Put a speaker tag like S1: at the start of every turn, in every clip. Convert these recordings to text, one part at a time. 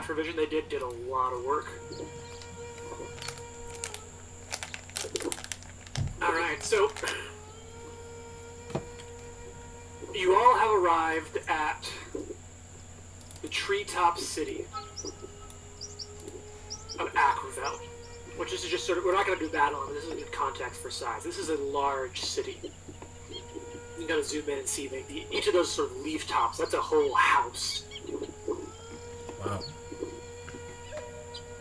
S1: staff revision they did a lot of work. Alright, so you all have arrived at the treetop city of Acrovel, which is just sort of, we're not going to do battle on it, this is a good context for size. This is a large city. You gotta zoom in and see like each of those sort of leaf tops, that's a whole house.
S2: Wow.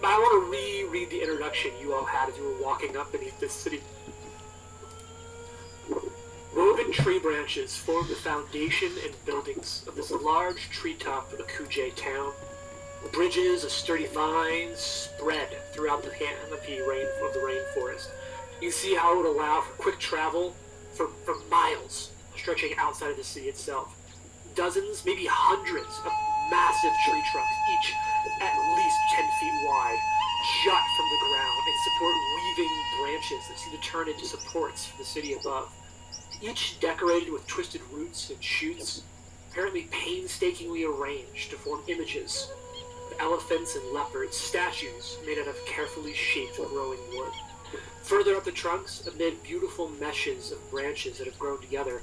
S1: I want to reread the introduction you all had as you were walking up beneath this city. Woven tree branches form the foundation and buildings of this large treetop Akuje town. Bridges of sturdy vines spread throughout the canopy of the rainforest. You see how it would allow for quick travel for miles, stretching outside of the city itself. Dozens, maybe hundreds of massive tree trunks, each at least 10 feet wide, jut from the ground and support weaving branches that seem to turn into supports for the city above. Each decorated with twisted roots and shoots, apparently painstakingly arranged to form images of elephants and leopards, statues made out of carefully shaped growing wood. Further up the trunks, amid beautiful meshes of branches that have grown together,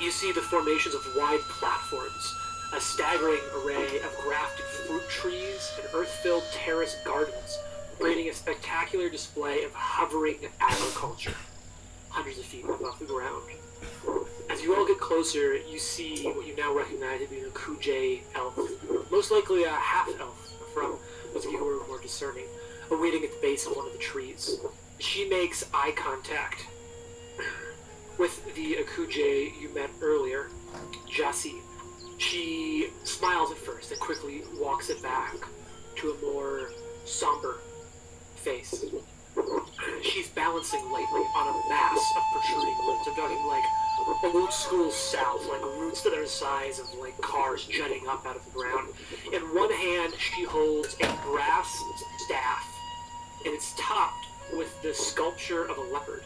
S1: you see the formations of wide platforms, a staggering array of grafted fruit trees and earth-filled terrace gardens, creating a spectacular display of hovering agriculture, hundreds of feet above the ground. As you all get closer, you see what you now recognize to be an Akuje elf, most likely a half-elf from those of you who are more discerning, awaiting at the base of one of the trees. She makes eye contact with the Akuje you met earlier, Jasi. She smiles at first and quickly walks it back to a more somber face. She's balancing lightly on a mass of protruding roots. I'm talking like old school south, like roots that are the size of like cars jutting up out of the ground. In one hand, she holds a brass staff, and it's topped with the sculpture of a leopard,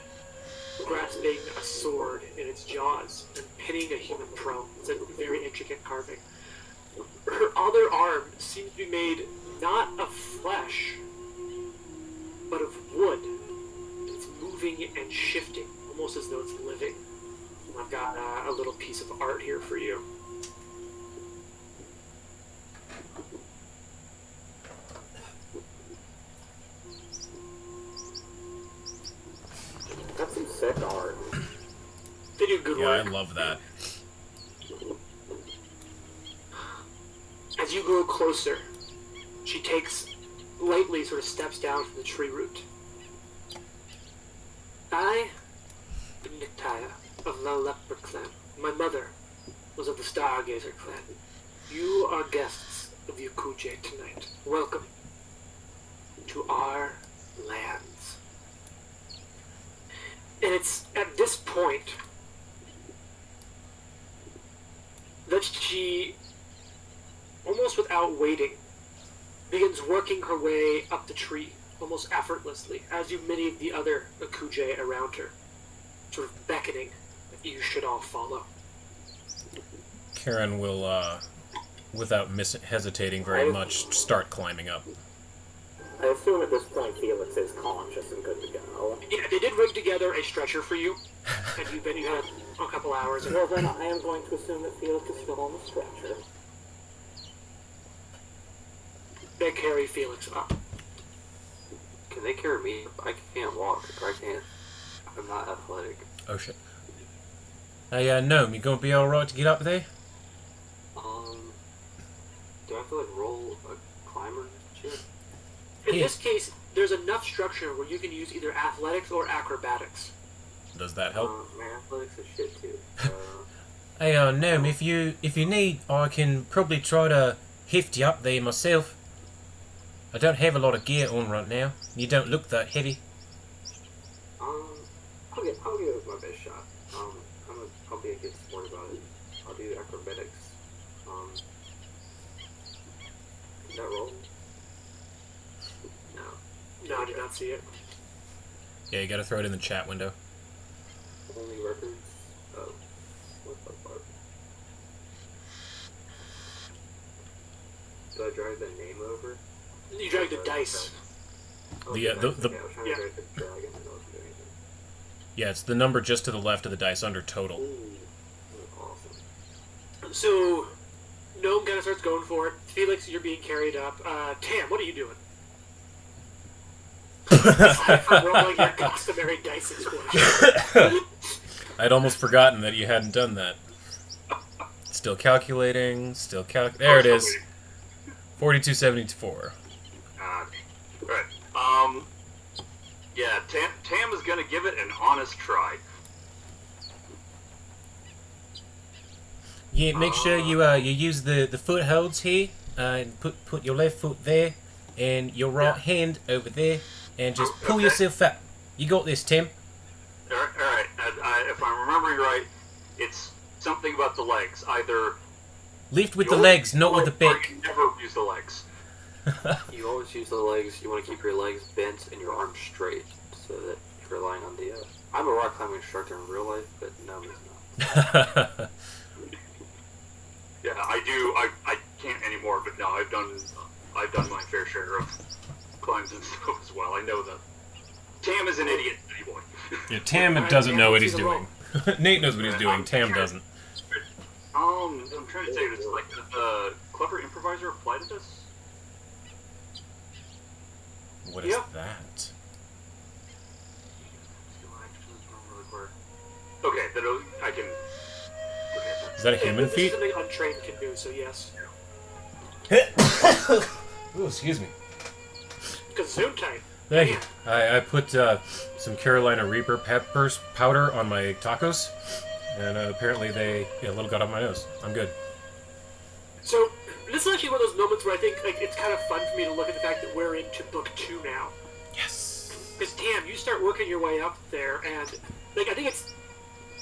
S1: grasping a sword in its jaws and pinning a human prone. It's a very intricate carving. Her other arm seems to be made not of flesh, but of wood. It's moving and shifting, almost as though it's living. I've got a little piece of art here for you.
S3: That's some sick art.
S1: They do good work.
S2: Yeah, I love that.
S1: As you grow closer, she lightly sort of steps down from the tree root. I am Nictaya of the Leopard Clan. My mother was of the Stargazer Clan. You are guests of the Akuje tonight. Welcome to our lands. And it's at this point that she, almost without waiting, begins working her way up the tree, almost effortlessly, as do many of the other Akuje around her, sort of beckoning that you should all follow.
S2: Karen will, without hesitating very much, start climbing up.
S3: I assume at this point Felix is conscious and good to go.
S1: Yeah, they did rig together a stretcher for you, and you had a couple hours. And
S3: Well then, I am going to assume that Felix is still on the stretcher.
S1: they carry Felix up.
S4: Can they carry me? I can't walk. Or I can't. I'm not athletic.
S2: Oh shit. Hey, Gnome, you gonna be alright to get up there?
S4: Do I have to like roll a climber shit?
S1: In
S2: Yeah.
S1: this case, there's enough structure where you can use either athletics or acrobatics.
S2: Does that help?
S4: My athletics is shit too.
S2: Hey, Gnome, if you need, I can probably try to lift you up there myself. I don't have a lot of gear on right now. You don't look that heavy.
S4: I'll give it my best shot. I'll be a good sport about it. I'll do acrobatics. Is that roll?
S1: No, I did not see it.
S2: Yeah, you gotta throw it in the chat window.
S4: Only records. Oh, what the fuck? Did I drag the name over?
S1: You drag the dice.
S2: The,
S4: Okay,
S2: I was
S4: trying
S1: yeah.
S4: to drag the dragon and I wasn't doing anything.
S2: Yeah, it's the number just to the left of the dice under total.
S4: Ooh, awesome.
S1: So, Gnome kind of starts going for it. Felix, you're being carried up. Tam, what are you doing? Aside from rolling your customary dice explosion.
S2: I'd almost forgotten that you hadn't done that. Still calculating, there it is. 4274.
S5: Right. Yeah, Tam is gonna give it an honest try.
S2: Yeah, make sure you use the footholds here, and put your left foot there, and your right hand over there, and just pull
S5: Okay.
S2: yourself up. You got this, Tim.
S5: Alright, if I'm remembering right, it's something about the legs. Either
S2: Lift with
S5: you
S2: the
S5: always
S2: legs, not with the
S5: use legs, or
S2: back.
S5: you never use the legs.
S4: You always use the legs. You want to keep your legs bent and your arms straight, so that you're relying on the. I'm a rock climbing instructor in real life, but no, he's not.
S5: Yeah, I do. I can't anymore, but no, I've done my fair share of climbs and stuff as well. I know that. Tam is an idiot, city boy.
S2: Yeah, Tam doesn't know what he's doing. Nate knows what he's doing. Tam doesn't.
S5: I'm trying to say it's like the clever improviser apply to this.
S2: What is
S1: Yeah.
S2: that?
S5: Okay, then I can.
S2: Is that a
S1: Yeah,
S2: human
S1: this is
S2: feat?
S1: something untrained can do, so yes.
S2: Oh, excuse me.
S1: Gesundheit.
S2: Thank you. I put some Carolina Reaper peppers powder on my tacos, and apparently they a little got up my nose. I'm good.
S1: So, this is actually one of those moments where I think like it's kind of fun for me to look at the fact that we're into book 2 now.
S2: Yes.
S1: Because Tam, you start working your way up there, and like I think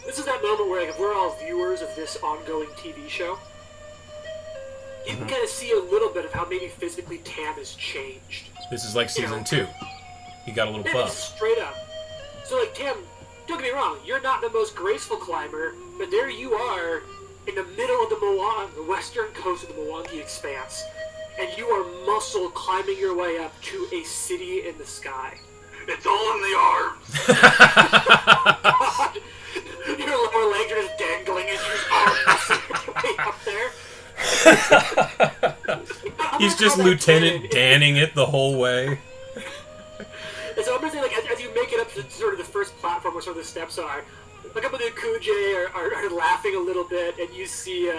S1: this is that moment where like if we're all viewers of this ongoing TV show, you can kind of see a little bit of how maybe physically Tam has changed.
S2: This is like season 2. He got a little
S1: Yeah,
S2: buff.
S1: straight up. So like Tam, don't get me wrong, you're not the most graceful climber, but there you are in the middle of the western coast of the Mwangi Expanse, and you are muscle climbing your way up to a city in the sky.
S5: It's all in the arms.
S1: Your lower legs are just dangling as you just arm way up there.
S2: He's just Lieutenant Danning it the whole way.
S1: And so I'm gonna say, like, as you make it up to sort of the first platform where sort of the steps are, a couple of the Akuje are laughing a little bit, and you see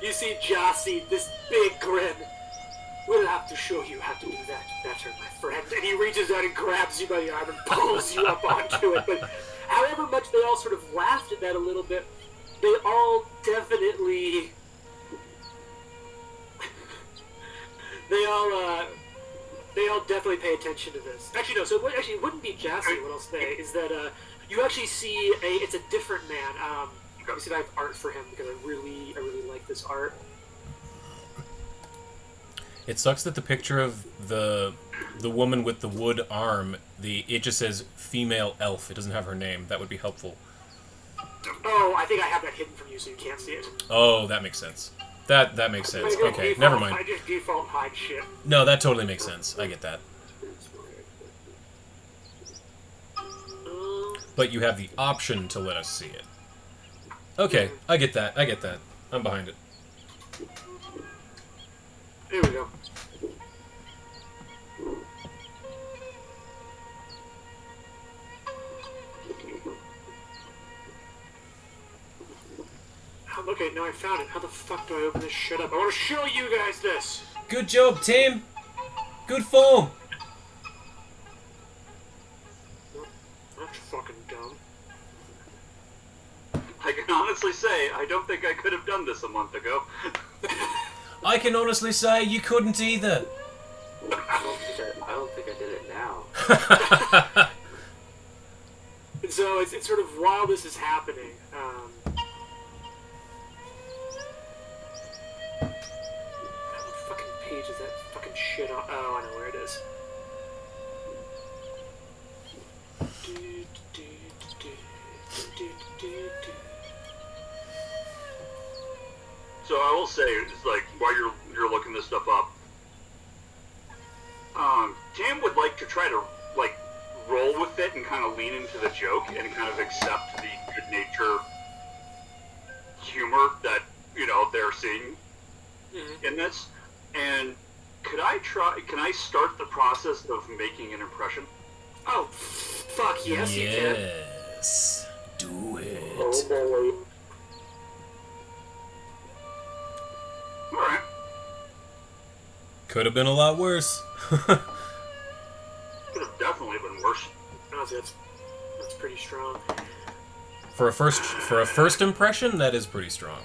S1: Jossie, this big grin. We'll have to show you how to do that better, my friend. And he reaches out and grabs you by the arm and pulls you up onto it. But however much they all sort of laughed at that a little bit, they all definitely... They all definitely pay attention to this. Actually, no. So it wouldn't be Jassy. What I'll say is that you actually see it's a different man. Let me see if I have art for him because I really like this art.
S2: It sucks that the picture of the woman with the wood arm, it just says female elf. It doesn't have her name. That would be helpful.
S1: Oh, I think I have that hidden from you, so you can't see it.
S2: Oh, that makes sense. That makes sense.
S1: I just
S2: Okay,
S1: default-
S2: never mind.
S1: I just default hide shit.
S2: No, that totally makes sense. I get that. But you have the option to let us see it. Okay, I get that. I'm behind it.
S1: Here we go. Okay, now I found it. How the fuck do I open this shit up? I want to show you guys this!
S2: Good job, Tim. Good form.
S1: That's fucking dumb.
S5: I can honestly say I don't think I could have done this a month ago.
S2: I can honestly say you couldn't either.
S4: I don't think I did it now.
S1: And so it's sort of while this is happening, what fucking page is that fucking shit on? Oh, I know where it is.
S5: So I will say, it's like while you're were looking this stuff up, Tam would like to try to like roll with it and kind of lean into the joke and kind of accept the good nature humor that they're seeing in this. And can I start the process of making an impression?
S1: Oh, fuck yes, you can.
S2: Yes. Do it.
S3: Oh boy.
S5: All right.
S2: Could have been a lot worse.
S5: Could have definitely been worse.
S1: Honestly, that's pretty strong.
S2: For a first impression, that is pretty strong.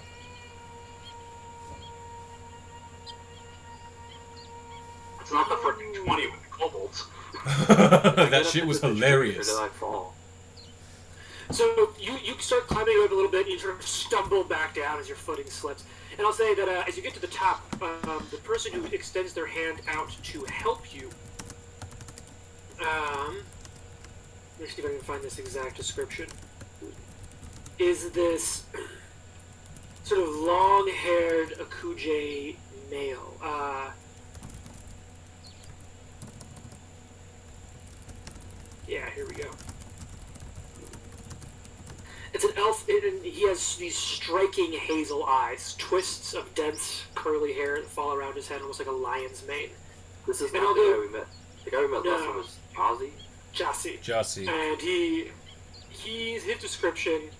S5: It's not the freaking 20 with the kobolds.
S2: That shit was hilarious.
S4: Or did I fall?
S1: So you start climbing up a little bit, and you sort of stumble back down as your footing slips. And I'll say that as you get to the top, the person who extends their hand out to help you, let me see if I can find this exact description, is this sort of long-haired Akuje male. Yeah, here we go. It's an elf, and he has these striking hazel eyes, twists of dense, curly hair that fall around his head, almost like a lion's mane.
S4: This is
S1: And
S4: not the
S1: although-
S4: guy we met. The guy we met last
S1: No.
S4: time was Ozzy.
S1: Jassi.
S2: Jossie.
S1: And his description,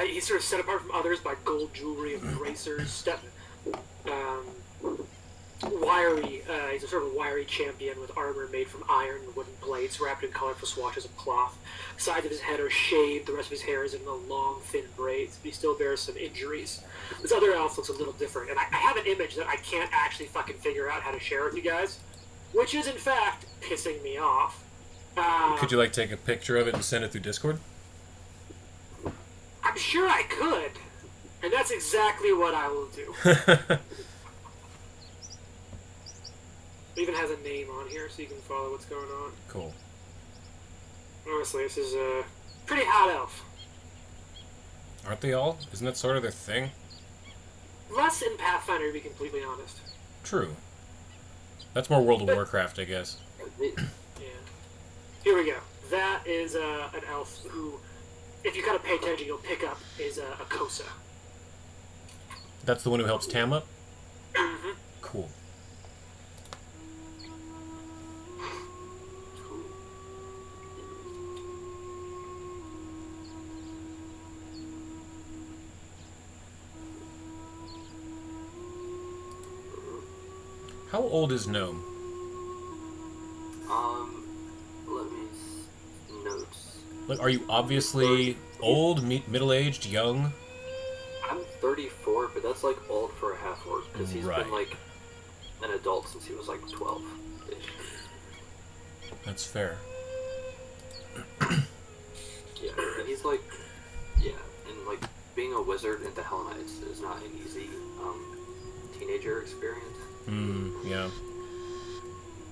S1: he's sort of set apart from others by gold jewelry and bracers, wiry, he's a sort of a wiry champion with armor made from iron and wooden plates wrapped in colorful swatches of cloth. Sides of his head are shaved, the rest of his hair is in the long, thin braids, but he still bears some injuries. This other elf looks a little different, and I have an image that I can't actually fucking figure out how to share with you guys, which is in fact pissing me off.
S2: Could you take a picture of it and send it through Discord?
S1: I'm sure I could, and that's exactly what I will do. It even has a name on here so you can follow what's going on.
S2: Cool.
S1: Honestly, this is a pretty hot elf.
S2: Aren't they all? Isn't that sort of their thing?
S1: Less in Pathfinder, to be completely honest.
S2: True. That's more World of Warcraft, I guess.
S1: Yeah. Here we go. That is an elf who, if you kind of pay attention, you'll pick up is a Kosa.
S2: That's the one who helps Tam up?
S1: Mm-hmm.
S2: Cool. How old is Gnome?
S4: Let me notes.
S2: Are you obviously old, middle-aged, young?
S4: I'm 34, but that's old for a half orc because he's
S2: Right.
S4: been an adult since he was 12.
S2: That's fair.
S4: Yeah, and he's and being a wizard at the Hell Knights is not an easy teenager experience.
S2: Yeah.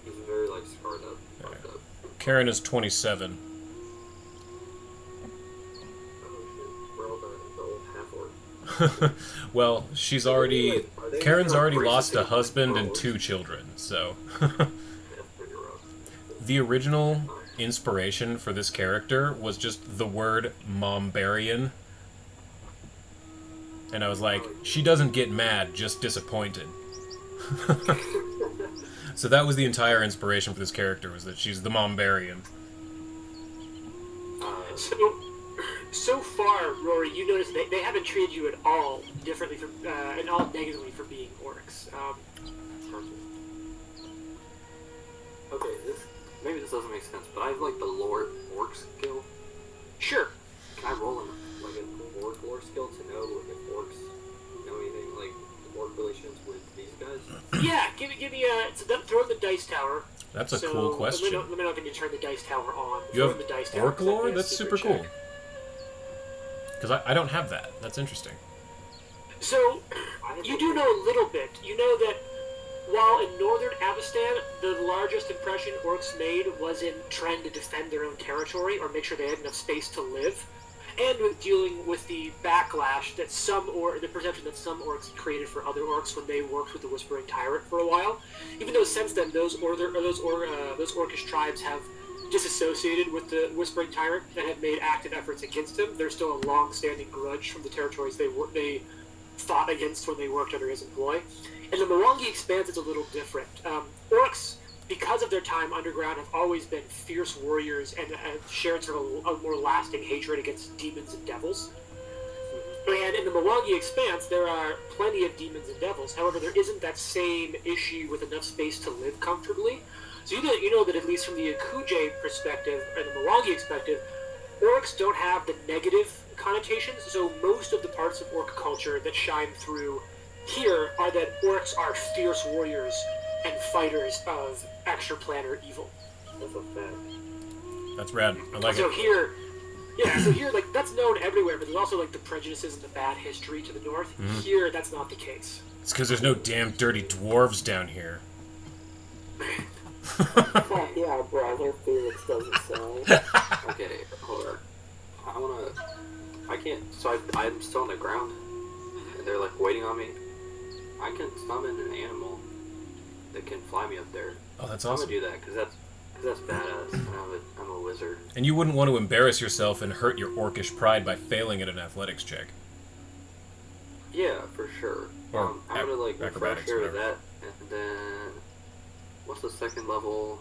S4: He's very scarred up, fucked up.
S2: Karen is 27.
S4: We're all the old half orc.
S2: Well, she's already... Karen's already lost a husband and 2 children, so...
S4: Yeah, pretty rough.
S2: The original inspiration for this character was just the word Mombarian. And I was like, she doesn't get mad, just disappointed. So that was the entire inspiration for this character, was that she's the Mombarian.
S1: So far, Rory, you notice they haven't treated you at all differently from, and all negatively for being orcs.
S4: Okay, maybe this doesn't make sense, but I have the lore orc skill.
S1: Sure.
S4: Can I roll a lore skill to know if orcs know anything orc relations with these guys?
S1: Yeah, give me throw in the dice tower.
S2: That's a cool question.
S1: Let me know if you can turn the dice tower on.
S2: You
S1: Throw
S2: have
S1: in the dice tower,
S2: orc lore?
S1: that'd be a
S2: That's
S1: secret
S2: super cool.
S1: check.
S2: Because I don't have that. That's interesting.
S1: So, you do know a little bit. You know that while in northern Avestan, the largest impression orcs made was in trying to defend their own territory or make sure they had enough space to live. and with dealing with the backlash that the perception that some orcs created for other orcs when they worked with the Whispering Tyrant for a while. Even though since then those orcish tribes have disassociated with the Whispering Tyrant and have made active efforts against him, there's still a long-standing grudge from the territories they fought against when they worked under his employ. In the Mwangi Expanse, it's a little different. Orcs, because of their time underground, have always been fierce warriors and have shared sort of a more lasting hatred against demons and devils. And in the Mwangi Expanse, there are plenty of demons and devils. However, there isn't that same issue with enough space to live comfortably. So you know that at least from the Akuje perspective, or the Mwangi perspective, orcs don't have the negative connotations. So most of the parts of orc culture that shine through here are that orcs are fierce warriors and fighters of extraplanar evil.
S3: That's a fact.
S2: That's rad. I like
S1: So
S2: it.
S1: here, like, that's known everywhere, but there's also, like, the prejudices and the bad history to the north. Here, that's not the case.
S2: It's because there's no damn dirty dwarves down here.
S3: Yeah, brother, Felix doesn't say.
S4: Okay, hold on. I can't. So I'm still on the ground, and they're like waiting on me. I can summon an animal that can fly me up there.
S2: Oh, that's
S4: I'm
S2: awesome.
S4: gonna do that because that's badass. And I'm a wizard.
S2: And you wouldn't want to embarrass yourself and hurt your orcish pride by failing at an athletics check.
S4: Yeah, for sure.
S2: Or
S4: I'm gonna like
S2: acrobatics,
S4: refresh her with
S2: whatever.
S4: that, and then what's the second level?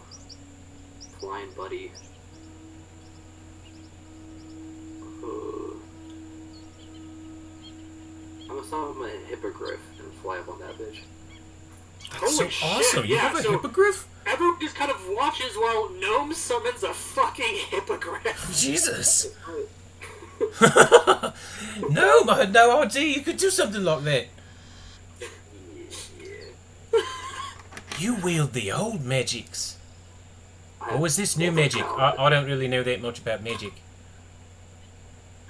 S4: Flying buddy. I'm gonna summon a hippogriff and fly up on that bitch.
S2: That's
S1: Holy
S2: so awesome.
S1: shit,
S2: You
S1: yeah,
S2: have a
S1: so-
S2: hippogriff?
S1: Everyone just kind of watches while Gnome summons a fucking hippogriff.
S2: Jesus. No, man, no RD, you could do something like that. You wield the old magics. Or was this new magic? I don't really know that much about magic.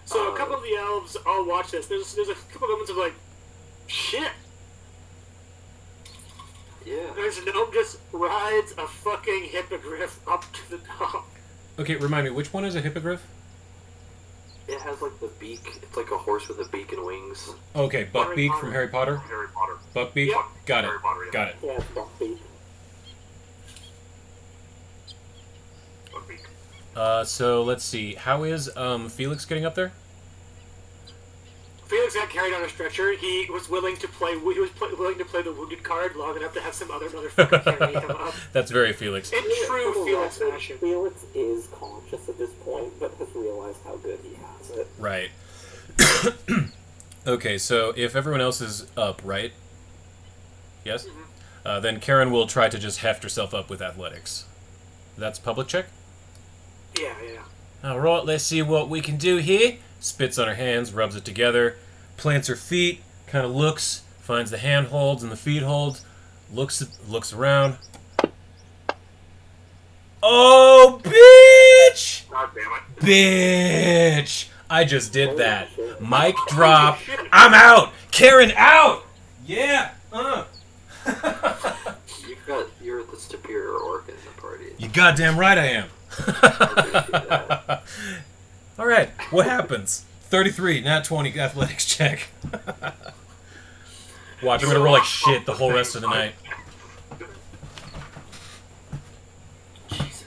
S1: So a couple of the elves all watch this. There's a couple of moments of like, shit.
S4: Yeah.
S1: There's a gnome just rides a fucking hippogriff up to the top.
S2: Okay, remind me, which one is a hippogriff?
S4: It has like the beak. It's like a horse with a beak and wings.
S2: Okay, Buckbeak from Harry Potter?
S5: Harry Potter.
S2: Buckbeak?
S1: Yep.
S2: Got it.
S5: Harry Potter, yeah.
S2: Got it.
S3: Yeah, it's Buckbeak.
S5: Buckbeak.
S2: So let's see. How is Felix getting up there?
S1: Felix got carried on a stretcher. He was willing to play. Willing to play the wounded card long enough to have some other motherfucker carry him up.
S2: That's very Felix.
S1: In true
S3: For the
S1: Felix
S3: record,
S1: fashion.
S3: Felix is conscious at this point, but has realized how good he has it.
S2: Right. Okay, so if everyone else is up, right? Yes? Then Karen will try to just heft herself up with athletics. That's public check?
S1: Yeah.
S2: Alright, let's see what we can do here. Spits on her hands, rubs it together, plants her feet, kind of looks, finds the hand holds and the feet holds, looks around. Oh, bitch!
S5: God damn it.
S2: Bitch! I just did that. Mic drop. I'm out! Karen out! Yeah!
S4: You're the superior orc in the party.
S2: You goddamn right I am.
S4: I appreciate that.
S2: Alright, what happens? 33, not 20 athletics check. Watch, I'm gonna roll like shit the whole rest of the night.
S1: Jesus.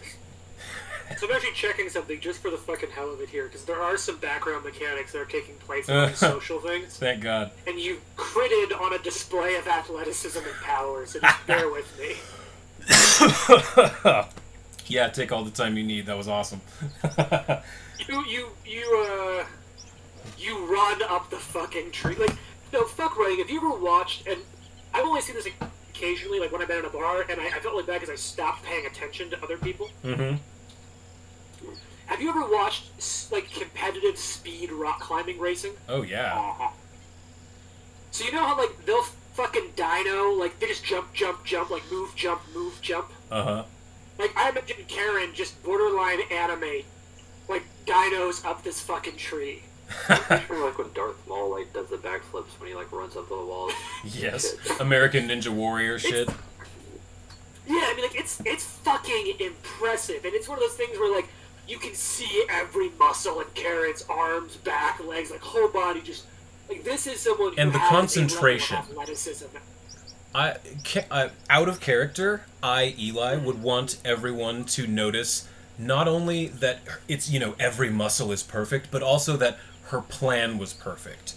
S1: So I'm actually checking something just for the fucking hell of it here, because there are some background mechanics that are taking place in these social things,
S2: Thank God.
S1: and you critted on a display of athleticism and power, so just bear with me.
S2: Yeah, take all the time you need. That was awesome.
S1: You run up the fucking tree. Like, no, fuck running. Have you ever watched, and I've only seen this occasionally, like when I've been in a bar, and I felt like bad because I stopped paying attention to other people.
S2: Mm-hmm.
S1: Have you ever watched, like, competitive speed rock climbing racing?
S2: Oh, yeah.
S1: So you know how, like, they'll fucking dino, like, they just jump, like, move, jump.
S2: Uh-huh.
S1: Like, I imagine Karen just borderline anime, like, dinos up this fucking tree.
S4: I'm picturing like when Darth Maul like does the backflips when he like runs up the walls.
S2: Yes. American Ninja Warrior shit.
S1: Yeah, I mean, like, it's fucking impressive, and it's one of those things where, like, you can see every muscle in Karen's arms, back, legs, like whole body. Just like this is someone who
S2: And the
S1: has a level of
S2: concentration.
S1: athleticism.
S2: Out of character, Eli, would want everyone to notice not only that it's, every muscle is perfect, but also that her plan was perfect.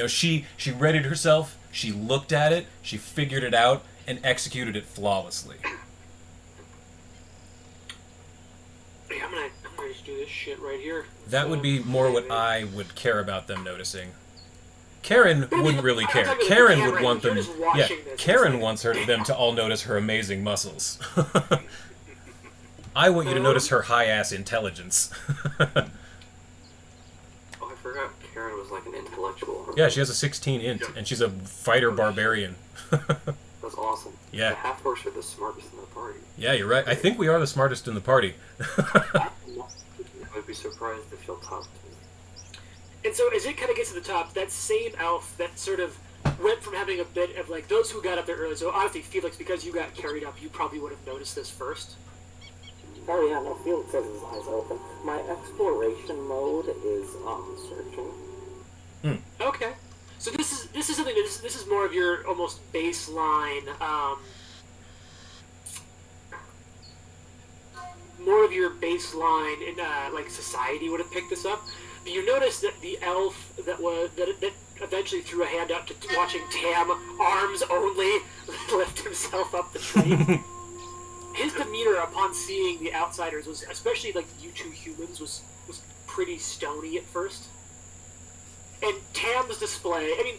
S2: She readied herself, she looked at it, she figured it out, and executed it flawlessly.
S1: Yeah, I'm gonna just do this shit right here.
S2: That would be more what I would care about them noticing. Karen wouldn't really care. Karen would want them. Yeah, Karen wants them to all notice her amazing muscles. I want you to notice her high-ass intelligence.
S4: Oh, I forgot Karen was like an intellectual.
S2: Yeah, she has a 16 int, and she's a fighter barbarian.
S4: That's awesome.
S2: Yeah.
S4: The half-orcs are the smartest in the party.
S2: Yeah, you're right. I think we are the smartest in the party.
S4: I would be surprised if you'll top two.
S1: And so as it kind of gets to the top, that same elf that sort of went from having a bit of like those who got up there early. So honestly, Felix, because you got carried up, you probably would have noticed this first.
S3: Oh yeah, no, Felix has his eyes open. My exploration mode is searching.
S1: Okay. So this is something that this is more of your almost baseline, in like society would have picked this up. But you notice that the elf that eventually threw a hand up to watching Tam arms only lift himself up the tree. His demeanor upon seeing the outsiders was, especially like you two humans, was pretty stony at first. And Tam's display, I mean,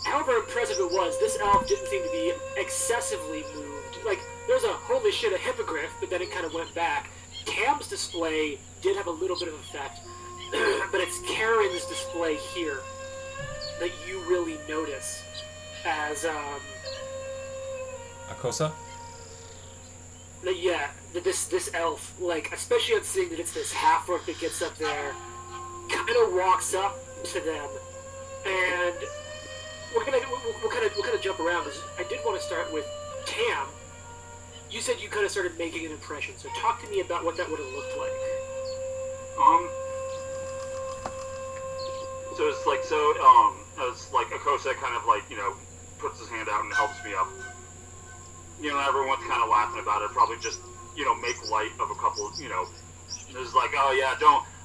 S1: however impressive it was, this elf didn't seem to be excessively moved. Like, there's a holy shit, a hippogriff, but then it kind of went back. Tam's display did have a little bit of effect, but it's Karen's display here that you really notice as,
S2: Akosa?
S1: that this elf, like, especially on seeing that it's this half-orc that gets up there, kind of walks up to them, and we'll kind of jump around. Because I did want to start with Tam. You said you kind of started making an impression, so talk to me about what that would have looked like.
S5: So it's like as like Akosa kind of like puts his hand out and helps me up. Everyone's kind of laughing about it. Probably just make light of a couple. It's like, oh yeah,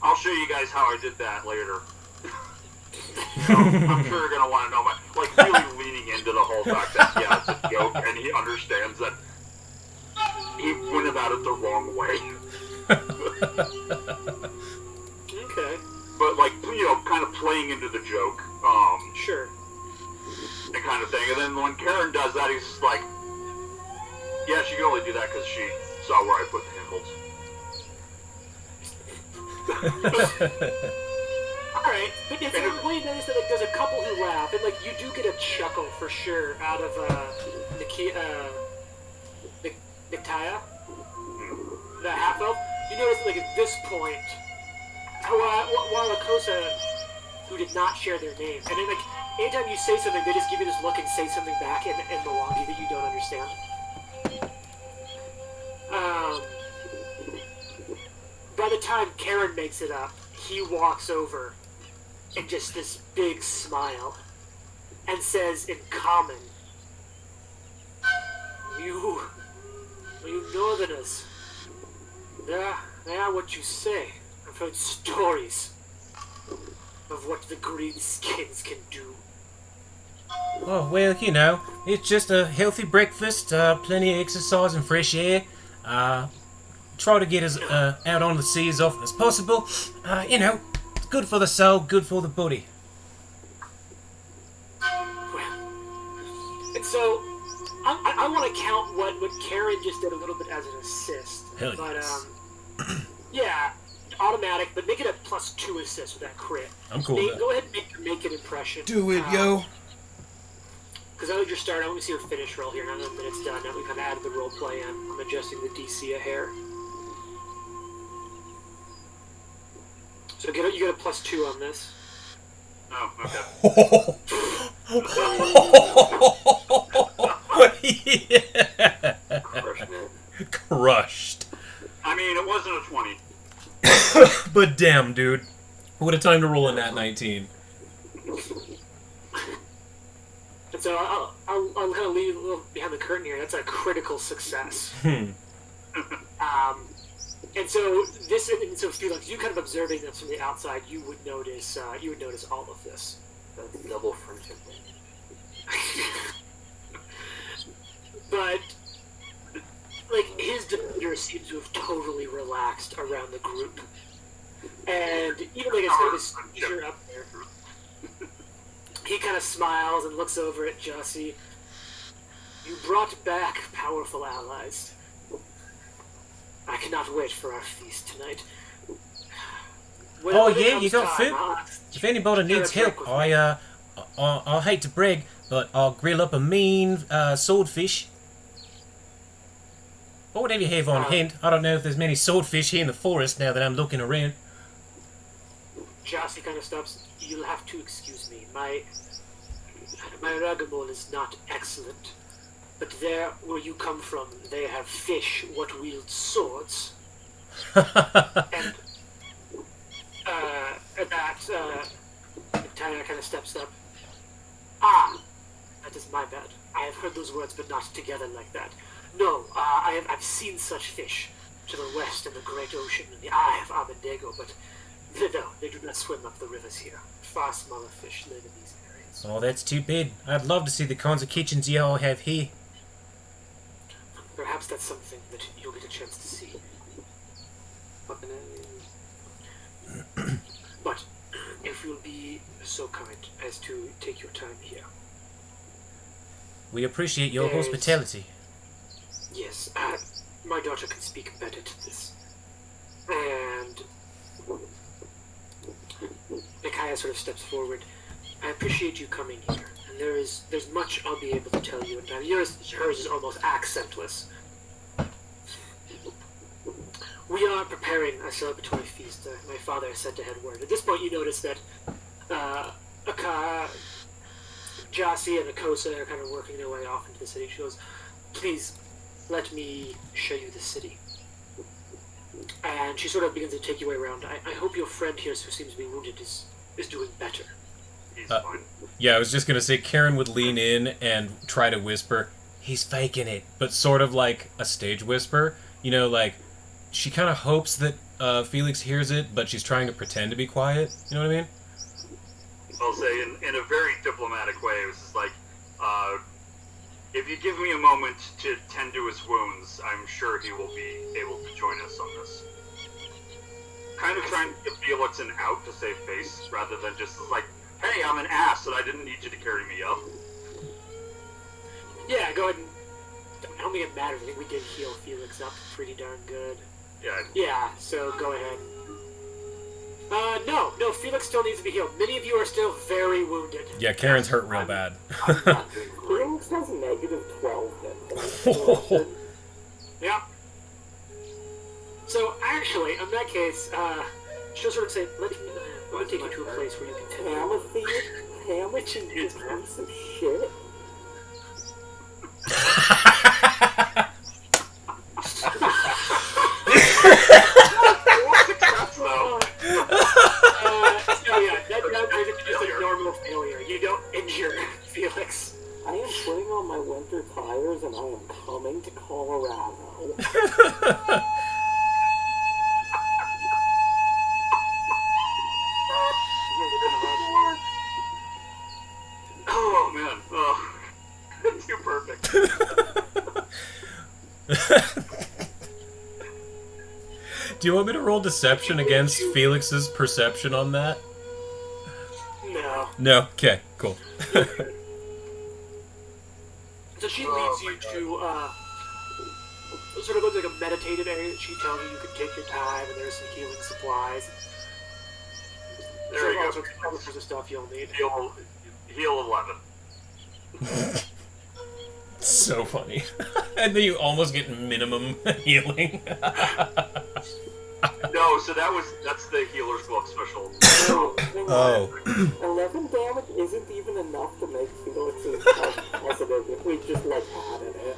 S5: I'll show you guys how I did that later. I'm sure you're gonna want to know really leaning into the whole fact that it's a joke and he understands that he went about it the wrong way.
S1: Okay.
S5: But kind of playing into the joke.
S1: Sure.
S5: That kind of thing. And then when Karen does that, he's just like, yeah, she can only do that because she saw where I put the handholds.
S1: Alright, but it's when you notice that there's a couple who laugh, and you do get a chuckle for sure out of Nictaya, the half elf. You notice at this point, while Akosa, who did not share their name, and then anytime you say something, they just give you this look and say something back in Mwangi that you don't understand. By the time Karen makes it up, he walks over and just this big smile and says in common, You northerners, they are what you say. I've heard stories of what the greenskins can do.
S2: Oh, well, it's just a healthy breakfast, plenty of exercise and fresh air. Try to get us out on the sea as often as possible. It's good for the soul, good for the body.
S1: Well, and so I want to count what Karen just did a little bit as an assist.
S2: Hell
S1: But
S2: yes.
S1: yeah, automatic, but make it a +2 assist with that crit.
S2: I'm cool
S1: Nate,
S2: with that.
S1: go ahead and make an impression.
S2: Do it, yo.
S1: Because I know your start. I want to see your finish roll here. Now that the minute's done, now we kind of added the role play in. I'm adjusting the DC a hair. So you get a +2 on this.
S5: Oh, okay.
S2: Yeah.
S4: Crushing it.
S2: Crushed.
S5: I mean, it wasn't a 20,
S2: But damn, dude. What a time to roll a nat 19.
S1: And so I'll kind of leave a little behind the curtain here. That's a critical success. And so Felix, you kind of observing this from the outside, you would notice all of this.
S4: That's double friendship.
S1: But like his demeanor seems to have totally relaxed around the group, and even like it's kind of a seizure up there. He kind of smiles and looks over at Jussie. You brought back powerful allies. I cannot wait for our feast tonight.
S6: Oh yeah, you got food? If anybody needs help, I hate to brag, but I'll grill up a mean swordfish. Or whatever you have on hand. I don't know if there's many swordfish here in the forest now that I'm looking around.
S1: Jussie kind of stops. You'll have to excuse me. My ragamol is not excellent. But there, where you come from, they have fish what wield swords. And at that, Tanya kind of steps up. Ah, that is my bad. I have heard those words, but not together like that. No, I've seen such fish to the west in the great ocean in the Eye of Abednego, but no, they do not swim up the rivers here. Far smaller fish live in these areas.
S6: Oh, that's too bad. I'd love to see the kinds of kitchens you all have here.
S1: Perhaps that's something that you'll get a chance to see. But if you'll be so kind as to take your time here.
S6: We appreciate your
S1: There's-
S6: hospitality.
S1: Yes, my daughter can speak better to this. And Micaiah sort of steps forward. I appreciate you coming here, and there's much I'll be able to tell you in time. Hers is almost accentless. We are preparing a celebratory feast. My father sent to head word. At this point, you notice that Jussie and Akosa are kind of working their way off into the city. She goes, "Please, let me show you the city." And she sort of begins to take you around. I hope your friend here, who seems to be wounded, is doing better.
S5: He's fine.
S2: Yeah, I was just gonna say Karen would lean in and try to whisper, "He's faking it," but sort of like a stage whisper. You know, like she kind of hopes that Felix hears it, but she's trying to pretend to be quiet. You know what I mean?
S5: I'll say in a very diplomatic way, it was just like, if you give me a moment to tend to his wounds, I'm sure he will be able to join us on this. Kind of trying to give Felix an out to save face, rather than just like, hey, I'm an ass and I didn't need you to carry me up.
S1: Yeah, go ahead and... I don't think it matters. I think we did heal Felix up pretty darn good.
S5: Yeah.
S1: Yeah, so go ahead. No, Felix still needs to be healed. Many of you are still very wounded.
S2: Yeah, Karen's hurt real bad.
S3: Felix has negative 12 hit points.
S1: Yeah. So, actually, in that case, she'll sort of say, let me take you to a place where you can tend
S3: Timothy, you piece of shit.
S1: So yeah, that's just a normal failure. You don't injure Felix.
S3: I am putting on my winter tires and I am coming to Colorado.
S5: Oh man, oh, too perfect.
S2: Do you want me to roll deception against Felix's perception on that?
S1: No.
S2: No. Okay. Cool.
S1: So she leads you to sort of looks like a meditative area that she tells you can take your time, and there's some healing supplies.
S5: There you
S1: all
S5: go.
S1: sorts of stuff you'll need.
S5: Heal 11.
S2: So funny. And then you almost get minimum healing.
S5: No, so that's the healer's glove special.
S2: Oh.
S3: 11 damage isn't even enough to make Felix's health positive if we just, like, added it.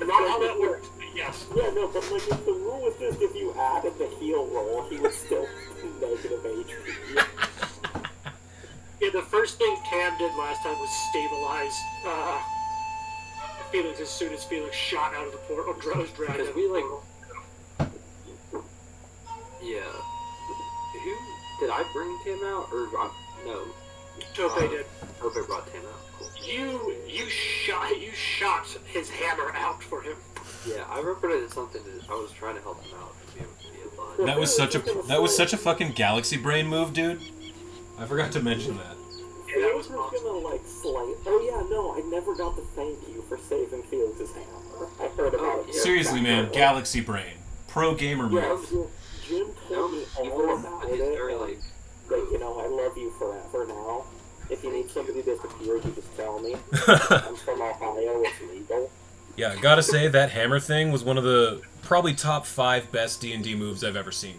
S1: Not how that works, but yes.
S3: Yeah, no, but, like, if the rule was just if you added the heal roll, he would still be negative HP.
S1: Yeah, the first thing Tam did last time was stabilize Felix as soon as Felix shot out of the portal, was dragged
S4: Because
S1: out of
S4: we,
S1: the
S4: like,
S1: portal.
S4: Yeah. Who did I bring Tim out or no?
S1: Topay did.
S4: Topay brought Tim out. Cool.
S1: You shot his hammer out for him.
S4: Yeah, I remember it as something that I was trying to help him out to be able to be alive.
S2: That was such a fucking galaxy brain move, dude. I forgot to mention that.
S1: Yeah, that was
S3: Felix
S1: awesome.
S3: gonna like slay. Oh yeah, no, I never got to thank you for saving Felix's hammer. I heard about it.
S2: Seriously, man, galaxy brain, pro gamer
S3: Yeah,
S2: move.
S3: Jim told me
S4: People
S3: all
S4: are
S3: about
S4: he's
S3: it.
S4: very
S3: and,
S4: like
S3: that, you know, I love you forever now. If you need somebody to disappear, you just tell me. I'm from Ohio, it's legal.
S2: Yeah, gotta say that hammer thing was one of the probably top 5 best D&D moves I've ever seen.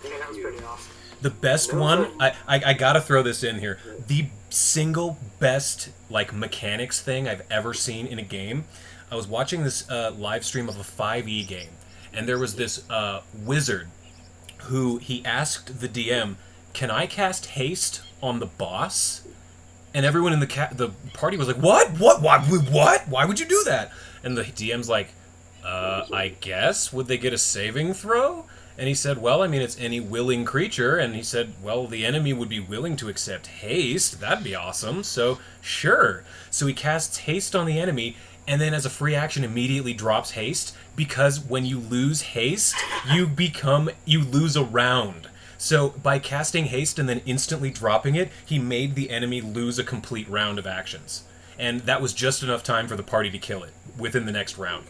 S1: Yeah, that was pretty awesome.
S2: The best one, I gotta throw this in here. The single best like mechanics thing I've ever seen in a game. I was watching this live stream of a 5e game, and there was this wizard who he asked the DM, "Can I cast haste on the boss?" And everyone in the party was like, "What? What? Why? What? Why would you do that?" And the DM's like, "I guess. Would they get a saving throw?" And he said, "Well, I mean, it's any willing creature." And he said, "Well, the enemy would be willing to accept haste. That'd be awesome. So, sure." So he casts haste on the enemy, and then as a free action immediately drops haste, because when you lose haste, you lose a round. So by casting haste and then instantly dropping it, he made the enemy lose a complete round of actions. And that was just enough time for the party to kill it within the next round.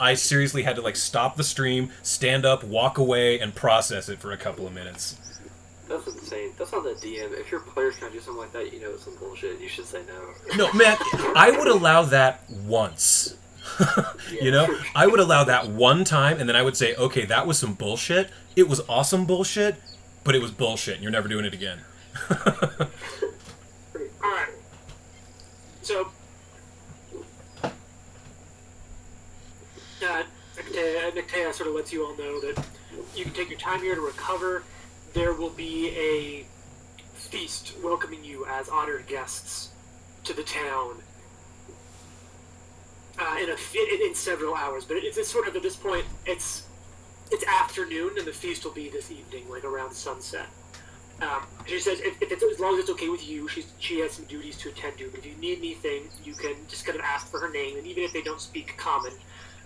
S2: I seriously had to like stop the stream, stand up, walk away, and process it for a couple of minutes.
S4: that's insane. That's not the DM. If your player's trying to do something like that, you know it's some bullshit. You should say no.
S2: No, man, I would allow that once. You know? I would allow that one time, and then I would say, okay, that was some bullshit. It was awesome bullshit, but it was bullshit, and you're never doing it again.
S1: Alright. So, Nictea sort of lets you all know that you can take your time here to recover. There will be a feast welcoming you as honored guests to the town in several hours. But it's sort of, at this point, it's afternoon, and the feast will be this evening, like around sunset. She says, as long as it's okay with you, she has some duties to attend to. But if you need anything, you can just kind of ask for her name, and even if they don't speak common,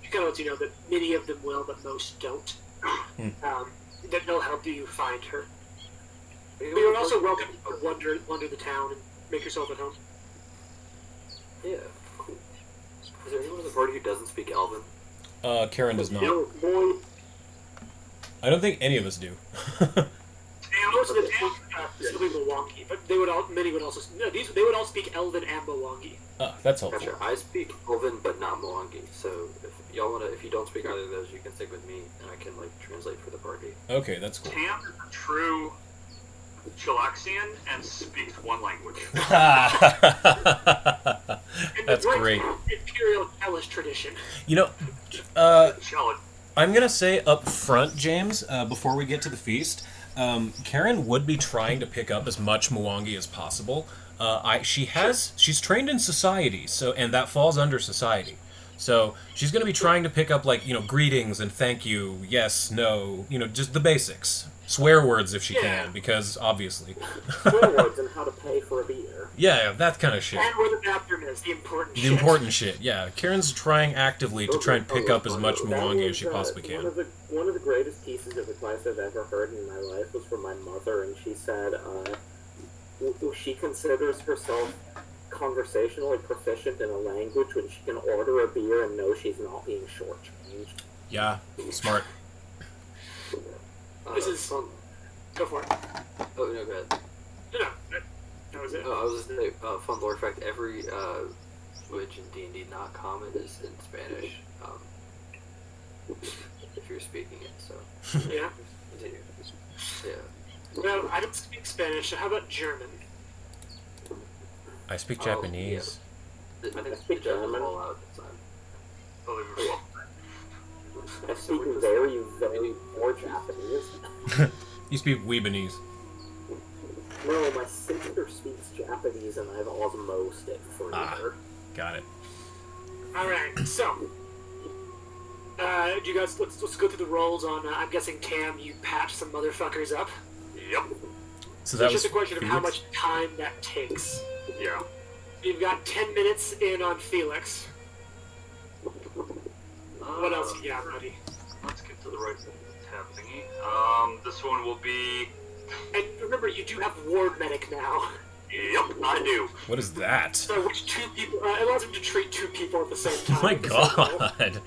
S1: she kind of lets you know that many of them will, but most don't. That they'll help you find her. But you're also welcome to wander the town and make yourself at home.
S4: Yeah, cool. Is there anyone in the party who doesn't speak Elven?
S2: Karen does not.
S3: Boy,
S2: I don't think any of us do.
S1: And most of the town, specifically Mwangi, but they would all speak Elven and Mwangi.
S2: That's helpful.
S4: Gotcha. I speak Elven, but not Mwangi. So if you don't speak either of those, you can stick with me, and I can like translate for the party.
S2: Okay, that's cool.
S5: Tam is a true Chilaxian and speaks one language.
S2: That's great.
S1: Imperial Hellish tradition.
S2: You know,
S5: Chilic.
S2: I'm gonna say up front, James, before we get to the feast, Karen would be trying to pick up as much Mwangi as possible. She's trained in society, and that falls under society. So she's gonna be trying to pick up greetings and thank you, yes, no, just the basics. Swear words if she can, because obviously.
S3: swear words and how to pay for a beer.
S2: Yeah, that kind of shit.
S1: And where the bathroom is, the important shit.
S2: The important shit, yeah. Karen's trying actively to try and pick up as much Mwangi as she possibly can.
S3: One of the greatest pieces of advice I've ever heard in my life was from my mother, and she said she considers herself conversationally proficient in a language when she can order a beer and know she's not being shortchanged.
S2: Yeah, smart.
S1: This is
S4: fun.
S1: Go for it.
S4: Oh no, go ahead.
S1: No, that was it.
S4: I was just saying, fun lore fact. Every language in D&D not common is in Spanish. If you're speaking it, so
S1: Yeah.
S4: continue. Yeah.
S1: Well, I don't speak Spanish, so how about German?
S2: I speak
S4: Oh,
S2: Japanese.
S4: I think
S3: I speak
S4: the German
S3: German.
S4: all out this time.
S5: Believe it or not.
S3: I speak very, very poor Japanese.
S2: You speak Weebanese.
S3: No, my sister speaks Japanese and I've osmosed it for her.
S2: Got it.
S1: Alright, so. Do you guys, let's go through the rolls on, I'm guessing, Tam, you patch some motherfuckers up.
S5: Yep.
S2: So that
S1: It's
S2: was
S1: just a question of how
S2: Felix?
S1: much time that takes.
S5: Yeah.
S1: You've got 10 minutes in on Felix. What else you got, buddy?
S5: Let's get to the right tab thingy. This one will be.
S1: And remember, you do have Ward Medic now.
S5: Yep, I do.
S2: What is that?
S1: So, which two people, it allows him to treat two people at the same time.
S2: Oh my
S1: at the same roll.
S2: god.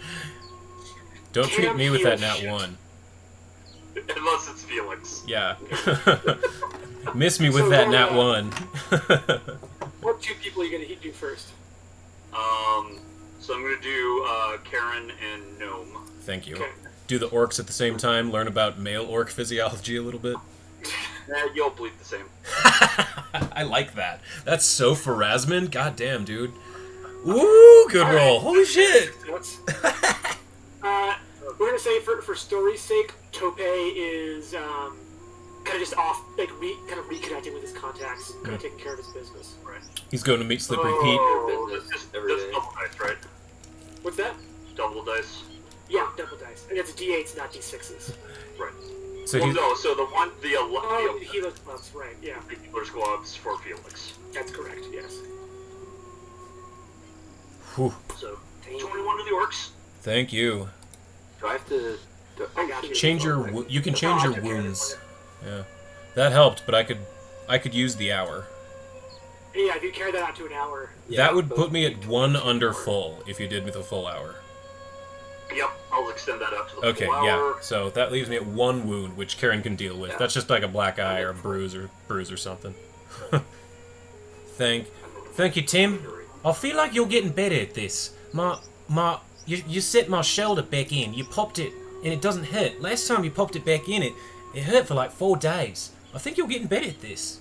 S2: Don't treat me with that nat 1.
S5: Unless it's Felix.
S2: Yeah. Miss me with
S1: So
S2: that
S1: roll
S2: nat
S1: that.
S2: 1.
S1: What two people are you going to do first?
S5: So I'm gonna do Karen and Gnome.
S2: Thank you.
S1: Okay.
S2: Do the orcs at the same time, learn about male orc physiology a little bit.
S5: You'll bleed the same.
S2: I like that. That's so Pharasman. God damn, dude. Ooh, good roll. Holy shit.
S1: We're gonna say for story's sake, Tope is kind of just off, like kind of reconnecting with his contacts, kind of taking care of his business.
S5: Right.
S2: He's going to meet Slippery Pete.
S5: Oh,
S4: Business
S5: that's
S4: every day.
S5: double dice, right?
S1: What's that?
S5: Double dice.
S1: Yeah, double dice. And it's D8s, not D6s.
S5: Right.
S2: So
S5: Well,
S2: he's,
S5: no, so the
S1: Oh, Healer's gloves, right? Yeah,
S5: Healer's gloves for Felix.
S1: that's correct. Yes.
S2: whew,
S5: So 21 to the orcs.
S2: thank you.
S4: Do I have to?
S1: I got you.
S2: Change your you can change your wounds. Yeah. That helped, but I could use the hour.
S1: Yeah, if you carry that out to an hour.
S2: That would put me at 1 under full if you did me the full hour.
S5: Yep, I'll extend that out to the
S2: Okay,
S5: full
S2: yeah.
S5: hour.
S2: So that leaves me at 1 wound, which Karen can deal with.
S4: Yeah.
S2: That's just like a black eye or a bruise or something. Thank you, Tim.
S6: I feel like you're getting better at this. You set my shoulder back in. You popped it, and it doesn't hurt. Last time you popped it back in, it hurt for like 4 days. I think you're getting better at this.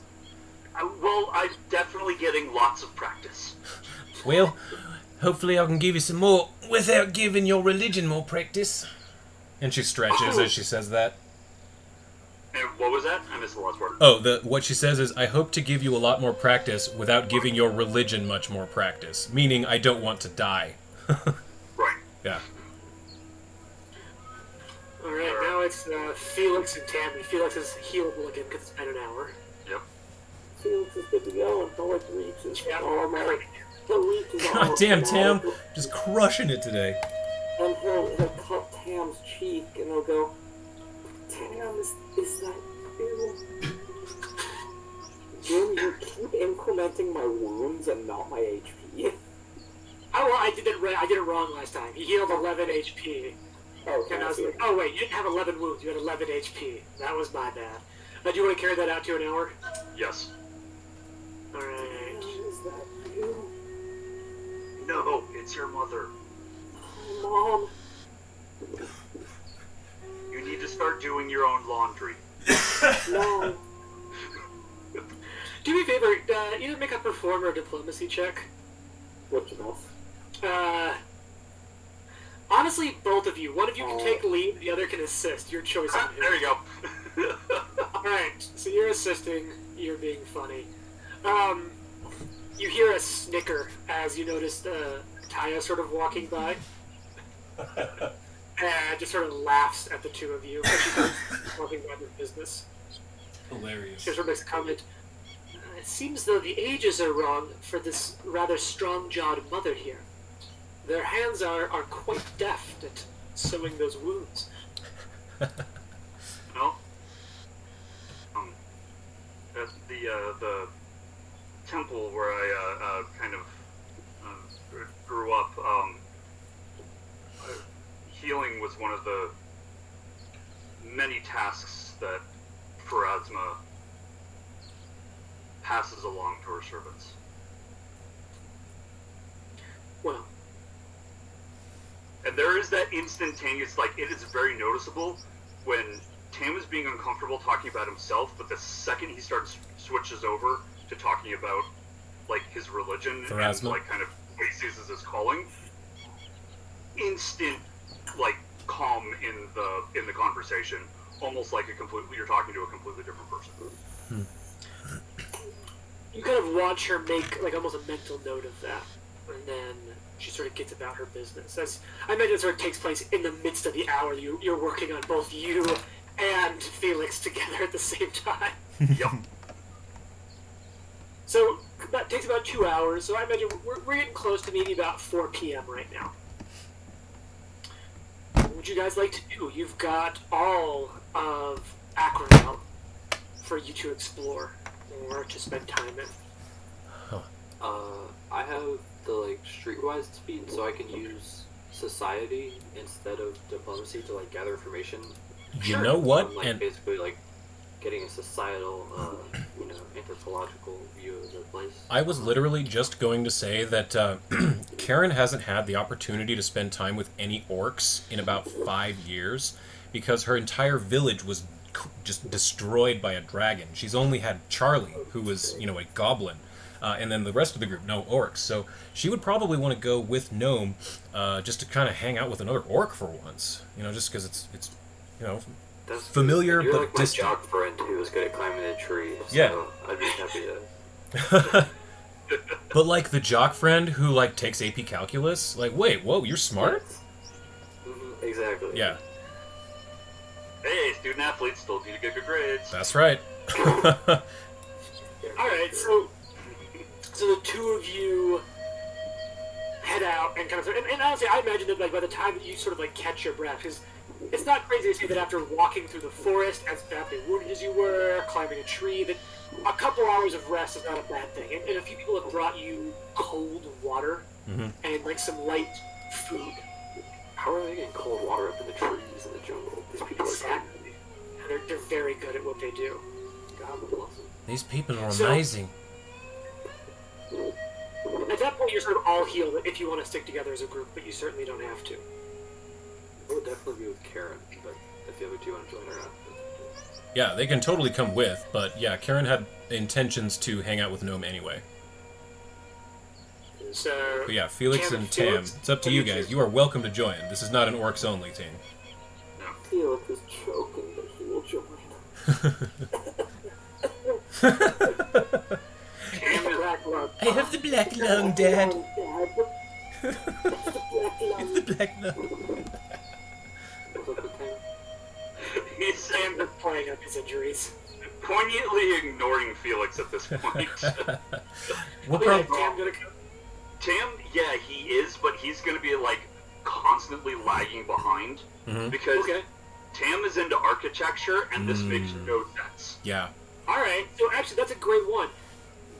S5: Well, I'm definitely getting lots of practice.
S6: Well, hopefully I can give you some more without giving your religion more practice.
S2: And she stretches as she says that.
S5: And what was that? I missed the last word.
S2: Oh, what she says is, I hope to give you a lot more practice without giving your religion much more practice. Meaning, I don't want to die.
S5: Right.
S2: Yeah.
S1: Alright, now it's Felix and Tammy. Felix is healable again because it's been an hour.
S5: Yep.
S3: Felix is good to go until it reaches
S1: Yeah,
S3: armor.
S1: great.
S3: The reaches
S2: God damn, Tam. Just crushing it today.
S3: And he'll cut Tam's cheek and he'll go, Tam, is that you? Jim, you keep incrementing my wounds and not my HP.
S1: Oh, well, I did it wrong last time. He healed 11 HP.
S3: Oh,
S1: And I was like, oh wait, you didn't have 11 wounds, you had 11 HP. That was my bad. Do you want to carry that out to an hour?
S5: Yes.
S1: Alright.
S3: Is that you?
S5: No, it's your mother.
S3: Mom.
S5: You need to start doing your own laundry.
S3: No.
S1: Do me a favor, either make a perform or a diplomacy check.
S3: Which enough?
S1: Honestly, both of you. One of you can take lead, the other can assist. Your choice on who.
S5: There you go.
S1: Alright, so you're assisting, you're being funny. You hear a snicker as you notice Taya sort of walking by. And just sort of laughs at the two of you as she comes walking by their business.
S2: Hilarious.
S1: She sort of makes a comment. It seems though the ages are wrong for this rather strong-jawed mother here. Their hands are quite deft at sewing those wounds.
S5: No. At the temple where I kind of grew up, healing was one of the many tasks that Pharasma passes along to her servants.
S1: Well,
S5: And there is that instantaneous, like, it is very noticeable when Tam is being uncomfortable talking about himself, but the second he switches over to talking about, like, his religion and,
S2: Pharasma.
S5: like, kind of what he sees as his calling, instant, like, calm in the conversation, almost like you're talking to a completely different person.
S1: You kind of watch her make like almost a mental note of that, and then she sort of gets about her business. As I imagine, it sort of takes place in the midst of the hour you're working on, both you and Felix together at the same time.
S5: Yep.
S1: So that takes about 2 hours. So I imagine we're getting close to maybe about 4 p.m. right now. What would you guys like to do? You've got all of Akronel for you to explore or to spend time in.
S4: I have the like streetwise speed, so I can use society instead of diplomacy to like gather information.
S2: You know what?
S4: I'm, like,
S2: And
S4: basically like getting a societal, anthropological view of the place.
S2: I was literally just going to say that Karen hasn't had the opportunity to spend time with any orcs in about 5 years because her entire village was just destroyed by a dragon. She's only had Charlie, who was, a goblin, and then the rest of the group, no orcs. So she would probably want to go with Gnome just to kind of hang out with another orc for once, just because it's
S4: That's
S2: familiar
S4: You're
S2: but
S4: like my
S2: distant.
S4: jock friend who was good at climbing a tree. So
S2: Yeah.
S4: I'd be happy to.
S2: But like the jock friend who like takes AP Calculus, like, wait, whoa, you're smart?
S4: Exactly.
S2: Yeah,
S5: Hey, student athletes still need to get good grades.
S2: that's right.
S1: All right, so the two of you head out and kind of, and honestly, I imagine that like by the time that you sort of like catch your breath, because it's not crazy to say that after walking through the forest, as badly wounded as you were, climbing a tree, that a couple hours of rest is not a bad thing. And a few people have brought you cold water and like some light food.
S4: How are they getting cold water up in the trees in the jungle? These people are
S1: Exactly. And they're very good at what they do.
S4: God bless them.
S6: These people are
S1: So-
S6: amazing.
S1: At that point, you're sort of all healed if you want to stick together as a group, but you certainly don't have to.
S4: I would definitely be with Karen, but if the other two want to join her out.
S2: Yeah, they can totally come with, but yeah, Karen had intentions to hang out with Gnome anyway.
S1: So,
S2: But yeah, Felix and Tam, it's up to you guys. You are welcome to join. This is not an orcs only team.
S3: Felix is choking, but he will join.
S1: Black Lung.
S6: I have the black lung, Dad.
S3: It's
S6: The black lung.
S4: What's up with Tam?
S5: He's
S1: Sam is playing up his injuries.
S5: poignantly ignoring Felix at this point.
S2: We'll
S1: Oh, yeah,
S2: prob-
S1: Tam gonna come.
S5: Tam, yeah, he is, but he's going to be like constantly lagging behind because
S1: Okay.
S5: Tam is into architecture, and this makes no sense.
S2: yeah.
S1: Alright, so actually, that's a great one.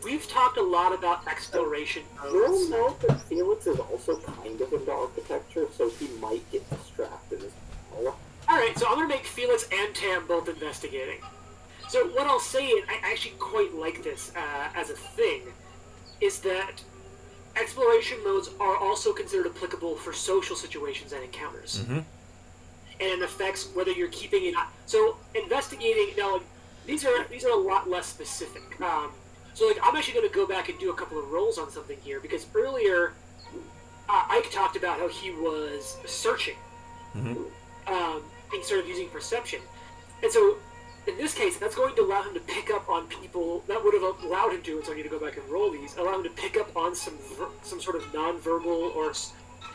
S1: We've talked a lot about exploration
S3: You'll
S1: modes.
S3: note that Felix is also kind of into architecture, so he might get distracted as well.
S1: Alright, so I'm gonna make Felix and Tam both investigating. So what I'll say, and I actually quite like this as a thing, is that exploration modes are also considered applicable for social situations and encounters. And affects whether you're keeping it. So investigating now, these are a lot less specific. So like I'm actually going to go back and do a couple of rolls on something here because earlier Ike talked about how he was searching, and sort of using perception, and so in this case that's going to allow him to pick up on people that would have allowed him to. And so I need to go back and roll these. Allow him to pick up on some sort of nonverbal or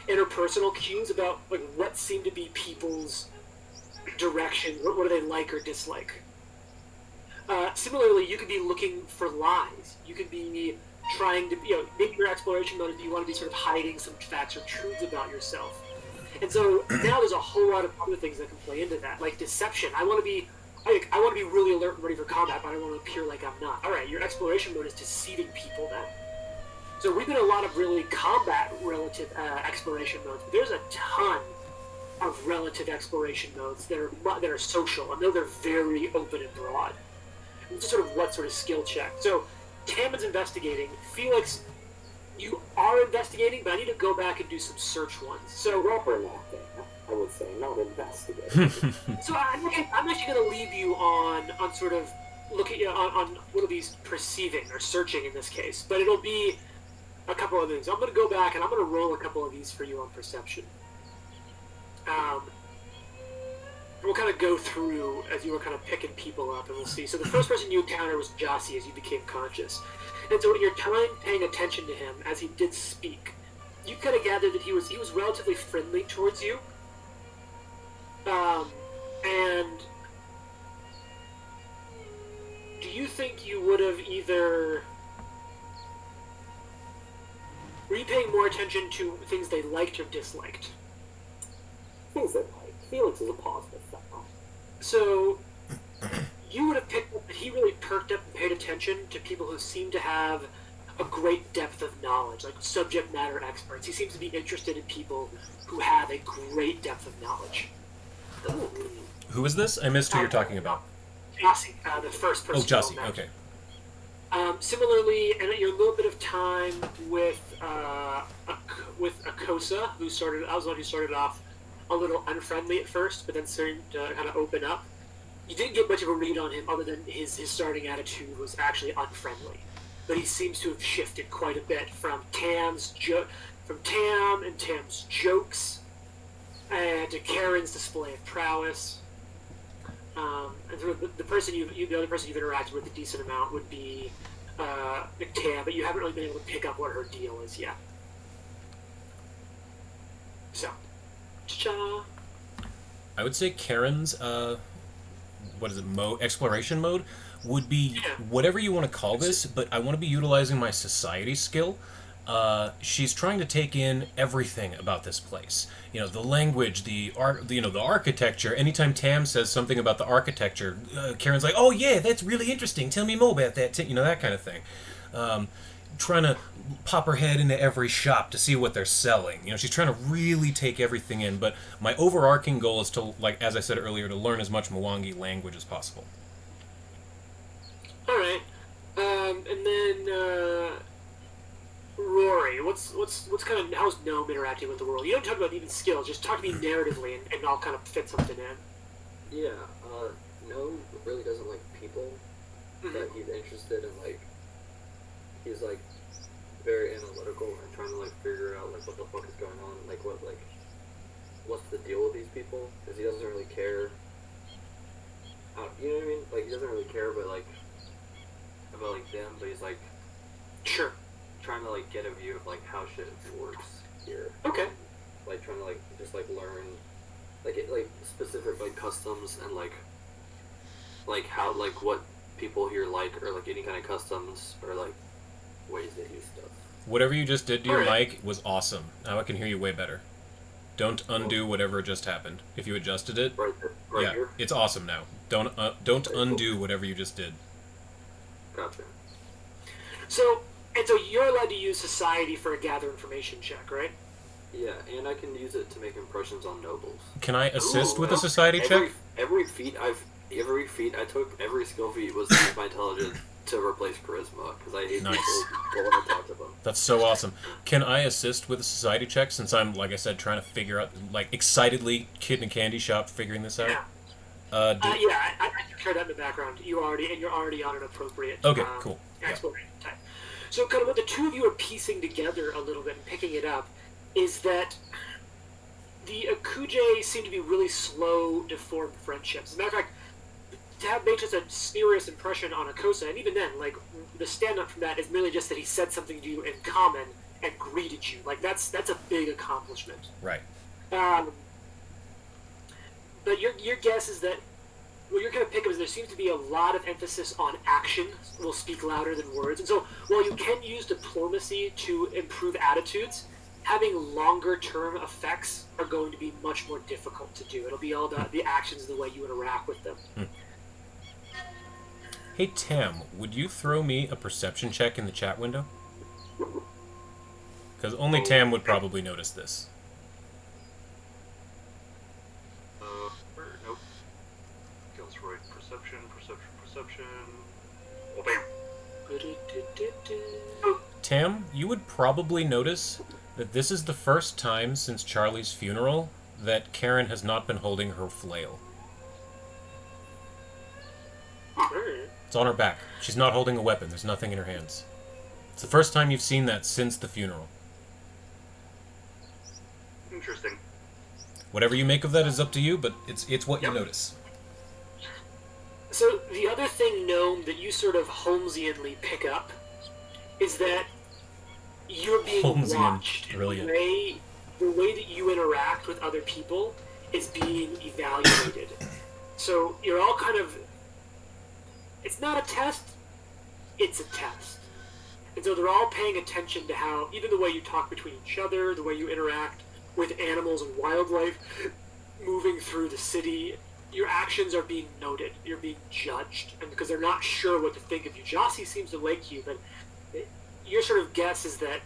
S1: interpersonal cues about like what seem to be people's direction, what do they like or dislike. Similarly, you could be looking for lies. You could be trying to, maybe your exploration mode is you want to be sort of hiding some facts or truths about yourself. And so now there's a whole lot of other things that can play into that, like deception. I want to be really alert and ready for combat, but I don't want to appear like I'm not. All right, your exploration mode is deceiving people then. So we've got a lot of really combat-relative exploration modes, but there's a ton of relative exploration modes that are social, and they're very open and broad. It's just sort of what sort of skill check. So Tam is investigating. Felix, you are investigating, but I need to go back and do some search ones. So
S3: Rubbermacking, I would say, not investigating.
S1: So I'm actually going to leave you on sort of looking on one of these perceiving or searching in this case, but it'll be a couple of things. I'm going to go back and I'm going to roll a couple of these for you on perception. we'll kind of go through as you were kind of picking people up, and we'll see. So the first person you encountered was Jossie as you became conscious. And so in your time paying attention to him as he did speak, you kind of gathered that he was relatively friendly towards you. And do you think you would have either... Were you paying more attention to things they liked or disliked?
S3: Things that like Felix is a positive fellow.
S1: So, you would have picked up that he really perked up and paid attention to people who seem to have a great depth of knowledge, like subject matter experts. He seems to be interested in people who have a great depth of knowledge.
S2: Who is this? I missed who you're talking about.
S1: Jossie, the first person.
S2: Oh, Jossie.
S1: you met.
S2: Okay.
S1: Similarly, and your little bit of time with Akosa, I was the one who started off a little unfriendly at first, but then started to kind of open up. You didn't get much of a read on him, other than his starting attitude was actually unfriendly. But he seems to have shifted quite a bit from Tam and Tam's jokes, and to Karen's display of prowess. And sort of the other person you've interacted with a decent amount would be Tam, but you haven't really been able to pick up what her deal is yet. So, cha-cha.
S2: I would say Karen's exploration mode would be whatever you want to call this, but I want to be utilizing my society skill. She's trying to take in everything about this place. The language, the architecture. Anytime Tam says something about the architecture, Karen's like, "Oh yeah, that's really interesting. Tell me more about that." That kind of thing. Trying to pop her head into every shop to see what they're selling. She's trying to really take everything in. But my overarching goal is to, like as I said earlier, to learn as much Mwangi language as possible.
S1: All right, and then. Rory, what's kind of how's Gnome interacting with the world? You don't talk about even skills, just talk to me narratively, and I'll kind of fit something in.
S4: Yeah, no, really doesn't like people that he's interested in. Like, he's like very analytical and trying to like figure out like what the fuck is going on, what's the deal with these people? Because he doesn't really care. You know what I mean? Like, he doesn't really care, but like about like them, but he's like
S1: Sure.
S4: trying to like get a view of like how shit works here.
S1: Okay.
S4: Like trying to like just like learn like specific like customs and like how like what people here like, or like any kind of customs or like ways they do stuff.
S2: Whatever you just did to your
S1: Alright.
S2: mic was awesome. Now I can hear you way better. Don't undo whatever just happened. If you adjusted it,
S4: Right
S2: yeah,
S4: here.
S2: it's awesome now. Don't undo whatever you just did.
S4: Gotcha.
S1: So you're allowed to use society for a gather information check, right?
S4: Yeah, and I can use it to make impressions on nobles.
S2: Can I assist
S1: Ooh,
S2: with a society check?
S4: Every feat I took, every skill feat was to use my intelligence to replace charisma, because I hate
S2: Nice.
S4: people when I talk to them.
S2: That's so awesome. Can I assist with a society check since I'm, like I said, trying to figure out, like, excitedly, kid in a candy shop figuring this out?
S1: Yeah.
S2: Uh,
S1: I can carry that in the background. You're already on an appropriate
S2: Okay, cool. Yeah.
S1: exploration type. So kind of what the two of you are piecing together a little bit and picking it up is that the Akuje seem to be really slow to form friendships. As a matter of fact, to have made such a serious impression on Akosa, and even then, like, the stand-up from that is merely just that he said something to you in common and greeted you. Like, that's a big accomplishment.
S2: Right.
S1: But your guess is that what you're going to pick up is there seems to be a lot of emphasis on action will speak louder than words. And so while you can use diplomacy to improve attitudes, having longer term effects are going to be much more difficult to do. It'll be all the actions, the way you interact with them.
S2: Hey, Tam, would you throw me a perception check in the chat window? Because only Tam would probably notice this.
S5: Nope. Gilsroyd, perception. Oh, bam.
S2: Tam, you would probably notice that this is the first time since Charlie's funeral that Karen has not been holding her flail. It's on her back. She's not holding a weapon. There's nothing in her hands. It's the first time you've seen that since the funeral.
S5: Interesting.
S2: Whatever you make of that is up to you, but it's what you notice.
S1: So the other thing, Gnome, that you sort of Holmesianly pick up is that you're being
S2: Holmesian.
S1: watched.
S2: Brilliant.
S1: The way that you interact with other people is being evaluated. So you're all kind of... It's not a test, it's a test. And so they're all paying attention to how, even the way you talk between each other, the way you interact with animals and wildlife, moving through the city, your actions are being noted. You're being judged, and because they're not sure what to think of you. Jossie seems to like you, but your sort of guess is that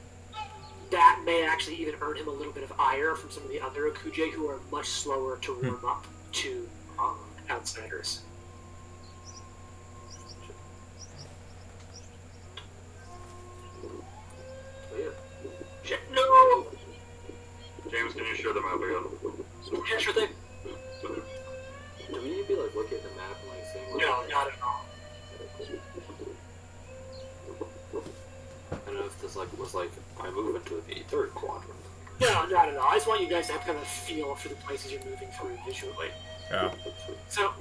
S1: that may actually even earn him a little bit of ire from some of the other Akuje who are much slower to warm up to outsiders.
S5: No! James, can you share the map again?
S1: Yeah, sure thing.
S4: Do we need to be like looking at the map and like saying?
S1: No, not at all.
S4: I don't know if this like was like I move into the third quadrant.
S1: No, not at all. I just want you guys to have kind of a feel for the places you're moving through visually.
S2: Yeah.
S1: So,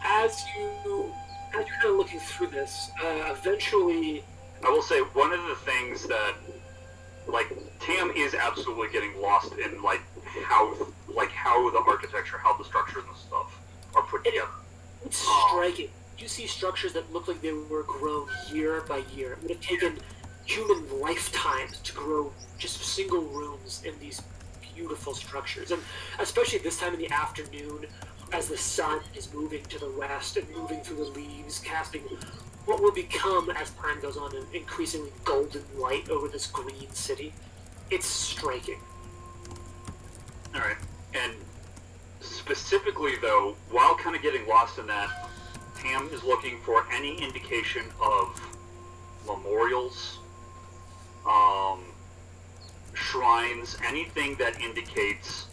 S1: as you're kind of looking through this, eventually,
S5: I will say one of the things that, like, Tam is absolutely getting lost in like how the architecture, how the structures and stuff are put together.
S1: it's striking. You see structures that look like they were grown year by year. It would have taken human lifetimes to grow just single rooms in these beautiful structures. And especially this time in the afternoon, as the sun is moving to the west and moving through the leaves, casting what will become, as time goes on, an increasingly golden light over this green city. It's striking.
S5: Alright. And specifically though, while kind of getting lost in that, Tam is looking for any indication of memorials, shrines, anything that indicates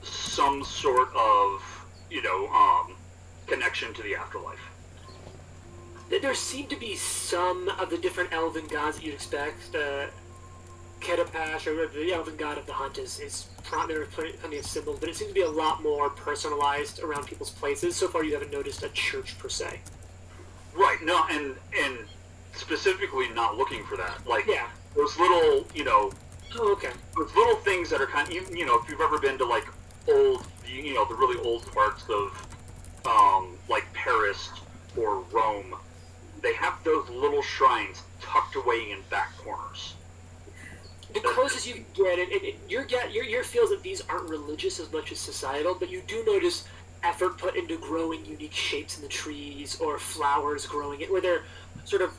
S5: some sort of, connection to the afterlife.
S1: There seem to be some of the different elven gods that you'd expect. Ketapash, or the elven god of the hunt, is there are plenty of symbols, but it seems to be a lot more personalized around people's places. So far, you haven't noticed a church per se.
S5: Right, no, and specifically not looking for that. Like,
S1: Yeah.
S5: those little,
S1: Oh, okay.
S5: those little things that are kind of, if you've ever been to, like, old, the really old parts of, like, Paris or Rome, they have those little shrines tucked away in back corners.
S1: The closest you get, your feels that these aren't religious as much as societal, but you do notice effort put into growing unique shapes in the trees, or flowers growing it, where they're sort of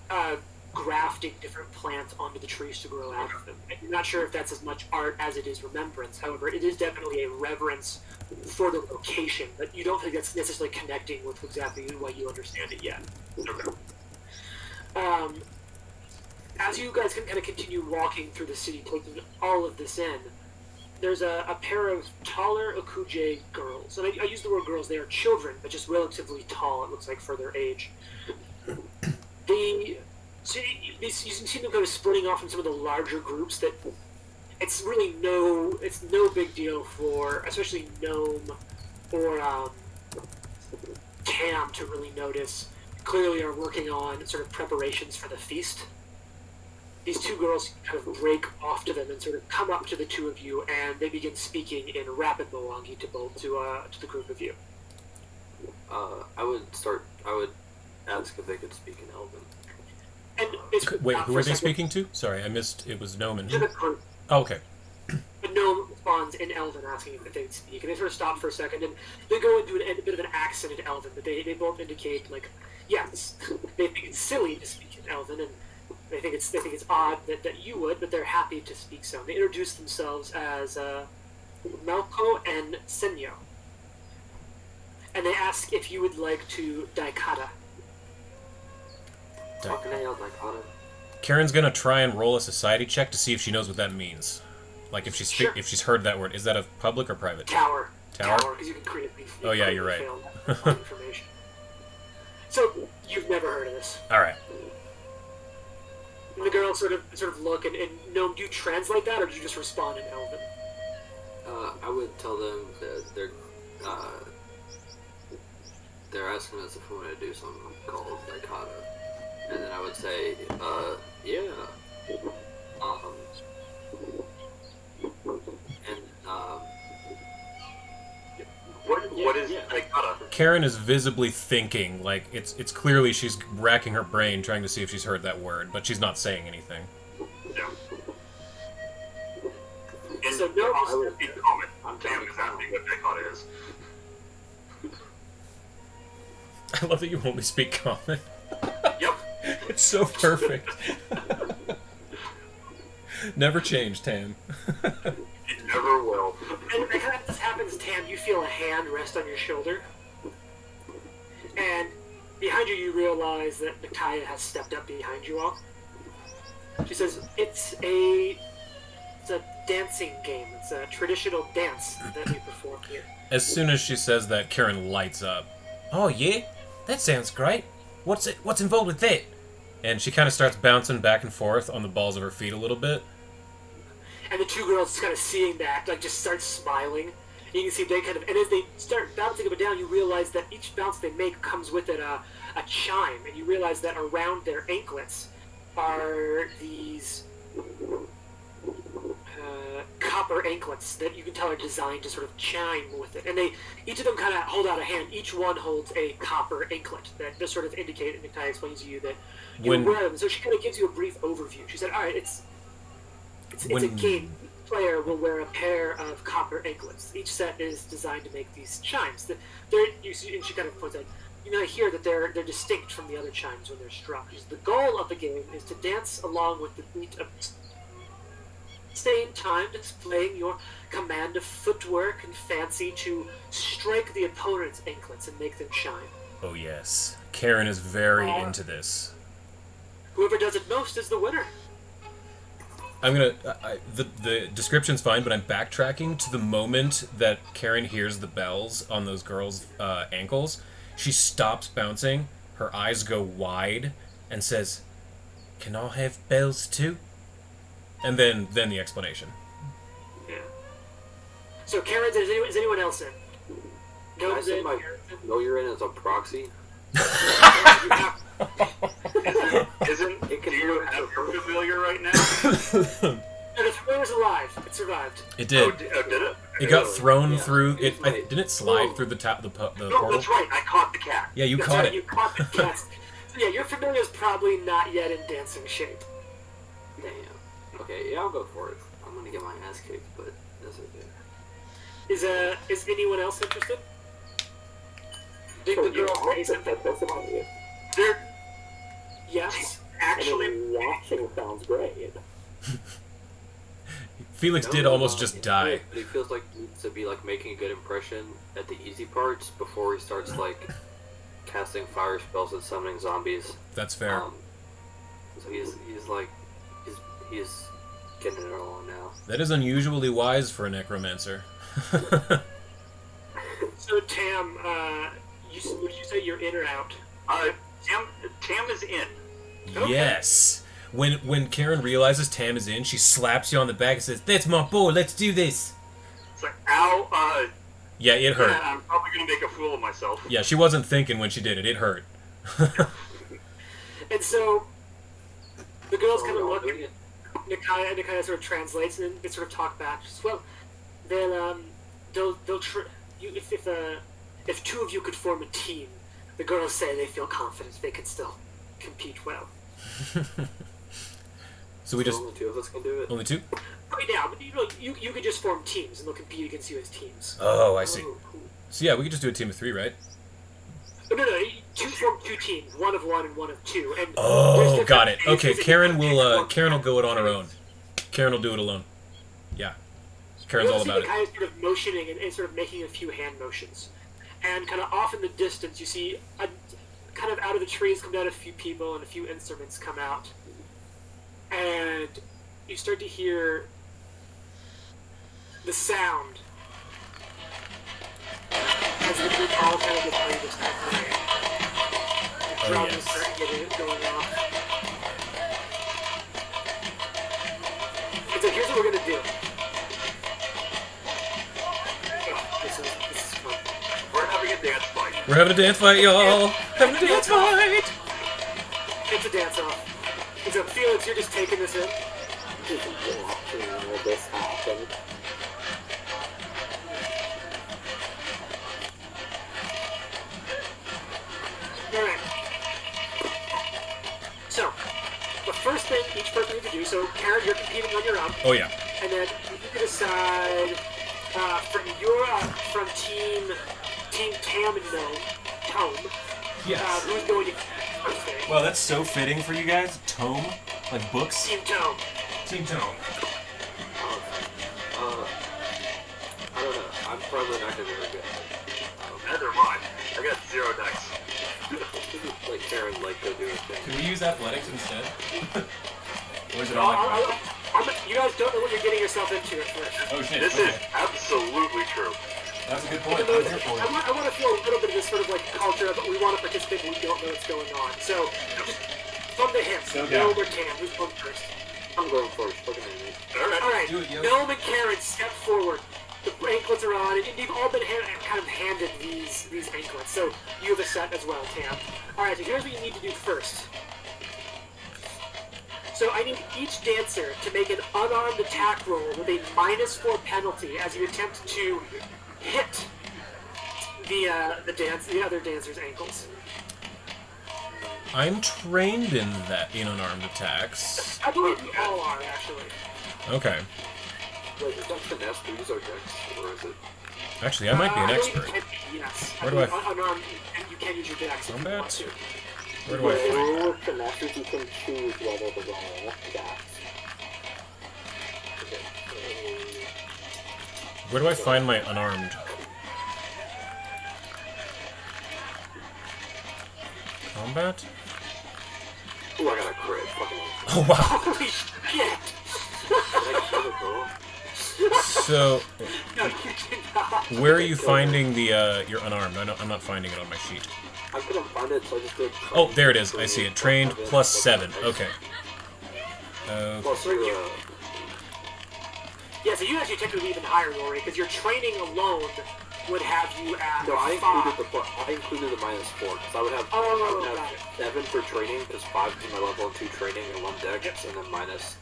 S1: grafting different plants onto the trees to grow out of them. I'm not sure if that's as much art as it is remembrance. However, it is definitely a reverence for the location, but you don't think that's necessarily connecting with exactly why you understand it yet.
S5: Okay.
S1: As you guys can kind of continue walking through the city, taking all of this in, there's a pair of taller Akuje girls. And I use the word girls, they are children, but just relatively tall, it looks like, for their age. You can see them kind of splitting off in some of the larger groups that it's no big deal for, especially Gnome or Tam, to really notice. Clearly are working on sort of preparations for the feast. These two girls kind of break off to them and sort of come up to the two of you, and they begin speaking in rapid Moangi to the group of you.
S4: I would ask if they could speak in Elven.
S1: And it's,
S2: Wait, who
S1: for
S2: are
S1: a
S2: they
S1: second,
S2: speaking to? Sorry, I missed. It was Noman.
S1: to the group.
S2: Oh, okay.
S1: The gnome responds in Elven, asking if they speak, and they sort of stop for a second, and they go into a bit of an accented Elven, but they both indicate, like, yes, they think it's silly to speak in Elven, and they think it's odd that you would, but they're happy to speak so. They introduce themselves as Melko and Senyo, and they ask if you would like to Daikata.
S4: Fucking hell, Daikata.
S2: Karen's gonna try and roll a society check to see if she knows what that means. Like if she's
S1: Sure.
S2: if she's heard that word. Is that a public or private?
S1: Tower,
S2: Tower?
S1: because you can create.
S2: Oh, yeah, you're right.
S1: Information. So you've never heard of this.
S2: All right.
S1: And the girls sort of look and Gnome, do you translate that or do you just respond in Elven?
S4: I would tell them that they're asking us if we want to do something called Nikata. And then I would say, yeah.
S5: What is Nikata?
S2: Karen is visibly thinking, like it's clearly she's racking her brain trying to see if she's heard that word, but she's not saying anything.
S5: Yeah. And
S1: So no,
S5: I'll speak common. Tam is asking what Nikata is.
S2: I love that you only speak common.
S5: Yep.
S2: It's so perfect. Never change, Tam.
S5: It never will.
S1: And kind of this happens, Tam, you feel a hand rest on your shoulder. And behind you, you realize that Nakaya has stepped up behind you all. She says, it's a dancing game. It's a traditional dance that we perform here.
S2: As soon as she says that, Karen lights up.
S6: Oh yeah, that sounds great. What's involved with that?
S2: And she kind of starts bouncing back and forth on the balls of her feet a little bit.
S1: And the two girls kind of seeing that, like, just start smiling. You can see they kind of, and as they start bouncing up and down, you realize that each bounce they make comes with it a chime, and you realize that around their anklets are these copper anklets that you can tell are designed to sort of chime with it. And each of them kind of hold out a hand. Each one holds a copper anklet that just sort of indicate, and Nakai explains to you that you wear them. So she kind of gives you a brief overview. She said, all right, it's a game. Each player will wear a pair of copper anklets. Each set is designed to make these chimes. And she kind of points out, you know, hear that they're distinct from the other chimes when they're struck. The goal of the game is to dance along with the beat of same time displaying your command of footwork and fancy to strike the opponent's anklets and make them shine.
S2: Oh yes. Karen is very into this.
S1: Whoever does it most is the winner.
S2: I'm gonna... the description's fine, but I'm backtracking to the moment that Karen hears the bells on those girls' ankles. She stops bouncing, her eyes go wide, and says, "Can I have bells too?" And then the explanation.
S1: Yeah. So, Karen, is anyone else in?
S4: Can I say my know you're in as a proxy?
S5: Do you have your familiar right now?
S1: No, the familiar's alive. It survived.
S2: It did.
S5: Oh, did it?
S2: It got thrown through...
S4: It's
S2: didn't it slide through the
S5: No,
S2: portal?
S5: that's right. I caught the cat.
S2: Yeah, you
S1: That's
S2: caught
S1: right,
S2: it.
S1: You caught the cats. So, yeah, your familiar's probably not yet in dancing shape.
S4: Damn. Okay, yeah, I'll go for it. I'm gonna get my ass kicked, but that's okay.
S1: Is anyone else interested? Think the girl
S3: That's about you.
S5: They're
S1: yes.
S5: actually.
S3: Watching sounds great.
S2: Felix did almost just die.
S4: He feels like he needs to be like making a good impression at the easy parts before he starts like casting fire spells and summoning zombies.
S2: That's fair.
S4: So he's getting it along now.
S2: That is unusually wise for a necromancer.
S1: So, Tam, would you say you're in or out?
S5: Tam is in.
S1: Okay.
S2: Yes. When Karen realizes Tam is in, she slaps you on the back and says, "That's my boy, let's do this."
S5: It's like, ow,
S2: Yeah, it hurt.
S5: I'm probably gonna make a fool of myself.
S2: Yeah, she wasn't thinking when she did it. It hurt.
S1: And so, the girls kind of
S4: Oh,
S1: look,
S4: doing it.
S1: Nikaya sort of translates, and they sort of talk back. She says, well, they'll if two of you could form a team, the girls say they feel confident they could still compete well.
S2: So we just...
S4: Only two of us can do it.
S2: Only two?
S1: Right now, but you could just form teams, and they'll compete against you as teams.
S2: Oh, I see.
S4: Oh, cool.
S2: So yeah, we could just do a team of three, right?
S1: No, form two teams, one of one and one of two. And there's
S2: Oh,
S1: different
S2: got it.
S1: phases
S2: Okay,
S1: that you
S2: Karen
S1: can
S2: will
S1: pick.
S2: Karen will go it on her own. Karen will do it alone. Yeah. Karen's all about it.
S1: Kind of sort of motioning and sort of making a few hand motions. And kind of off in the distance, you see kind of out of the trees come down a few people and a few instruments come out. And you start to hear the sound as the group all kind of get ready to start playing. The drums
S2: yes.
S1: start getting it going off. So here's what we're gonna do. This is fun.
S5: We're having a dance fight.
S2: We're having a dance fight, y'all. Having a dance fight.
S1: It's a dance off. So Felix, you're just taking this in.
S3: Just watching all this happen.
S1: Alright. So, the first thing each person needs to do, so Karen, you're competing on your own,
S2: Oh yeah.
S1: and then you can decide from Team Tam and Gnome, Tome, who's going to first thing.
S2: Well, that's so fitting for you guys. Tome, like books.
S1: Team Tome.
S2: Team Tome.
S4: I don't know. I'm probably not gonna be very good.
S5: Neither am I. I got 0 decks.
S4: Like Karen, like go do his thing.
S2: Can we use athletics instead? Or is it
S1: No,
S2: all like
S1: you guys don't know what you're getting yourself into at first.
S2: Oh shit.
S5: This is absolutely true.
S2: That's a good point.
S1: Even though
S2: I'm here for it.
S1: I want to feel a little bit of this sort of like culture, but we want to participate, but we don't know what's going on. So, just from the hips,
S2: So
S1: Gnome
S2: down.
S1: or Tam, who's going first?
S4: I'm going first. Look at me.
S1: Alright,
S2: Do it, yo.
S1: Gnome and Karen step forward. The anklets are on, and you've all been kind of handed these anklets, so you have a set as well, Tam. Alright, so here's what you need to do first. So I need each dancer to make an unarmed attack roll with a -4 penalty as you attempt to hit the other dancer's ankles.
S2: I'm trained in unarmed attacks.
S1: I believe you all are, actually.
S2: Okay.
S4: Wait, is that finesse to use our decks, or is it?
S2: Actually, I might be an
S1: believe
S2: expert.
S1: you can be, yes.
S2: Where do I-
S1: Unarmed, you can use your decks if you
S2: Combat?
S1: want to.
S2: Where do I find?
S3: With finesses, you can choose whether to roll decks.
S4: Okay.
S2: Where do I find my unarmed? Combat?
S4: Ooh, I got a crit. Fucking.
S2: Oh wow.
S1: Holy shit!
S4: Did I kill the girl?
S2: So,
S1: No, you did not.
S2: where are you finding the your unarmed? I'm not finding it on my sheet.
S4: I couldn't find it, so I just did.
S2: Oh, there it is. I see it. Trained +7. Okay.
S4: Plus the.
S1: Yeah, so you actually technically even higher, Rory, because your training alone would have you at
S4: No, I
S1: 5.
S4: included the -4 because I would have,
S1: Oh,
S4: I would
S1: got it.
S4: have 7 for training because 5 is my level 2 training and 1 deck, and then minus.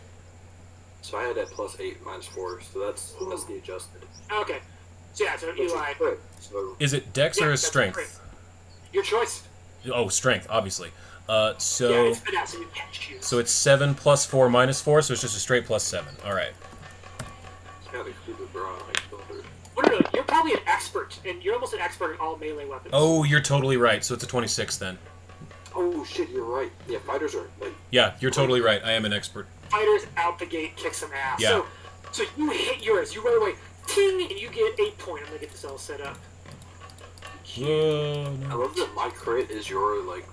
S4: So I had that +8 -4, so that's the adjusted.
S1: Okay. So yeah, so Eli,
S4: Crit, so
S2: Is it Dex
S1: Yeah,
S2: or
S1: that's
S2: Strength?
S1: great. Your choice.
S2: Oh, Strength, obviously.
S1: Yeah,
S2: So
S1: it's finesse, so you can't choose.
S2: so it's 7 +4 -4, so it's just a straight +7. All right.
S4: I gotta include the bra. I killed her.
S1: No, you're probably an expert, and you're almost an expert in all melee weapons.
S2: Oh, you're totally right. So it's a 26 then.
S4: Oh shit, you're right. Yeah, fighters are like.
S2: Yeah, you're totally right. I am an expert.
S1: Fighters out the gate kick some ass.
S2: Yeah.
S1: So you hit yours, you run away, ting, and you get 8 points. I'm gonna get this all set up.
S2: Whoa,
S4: I
S2: no.
S4: love that my crit is your like.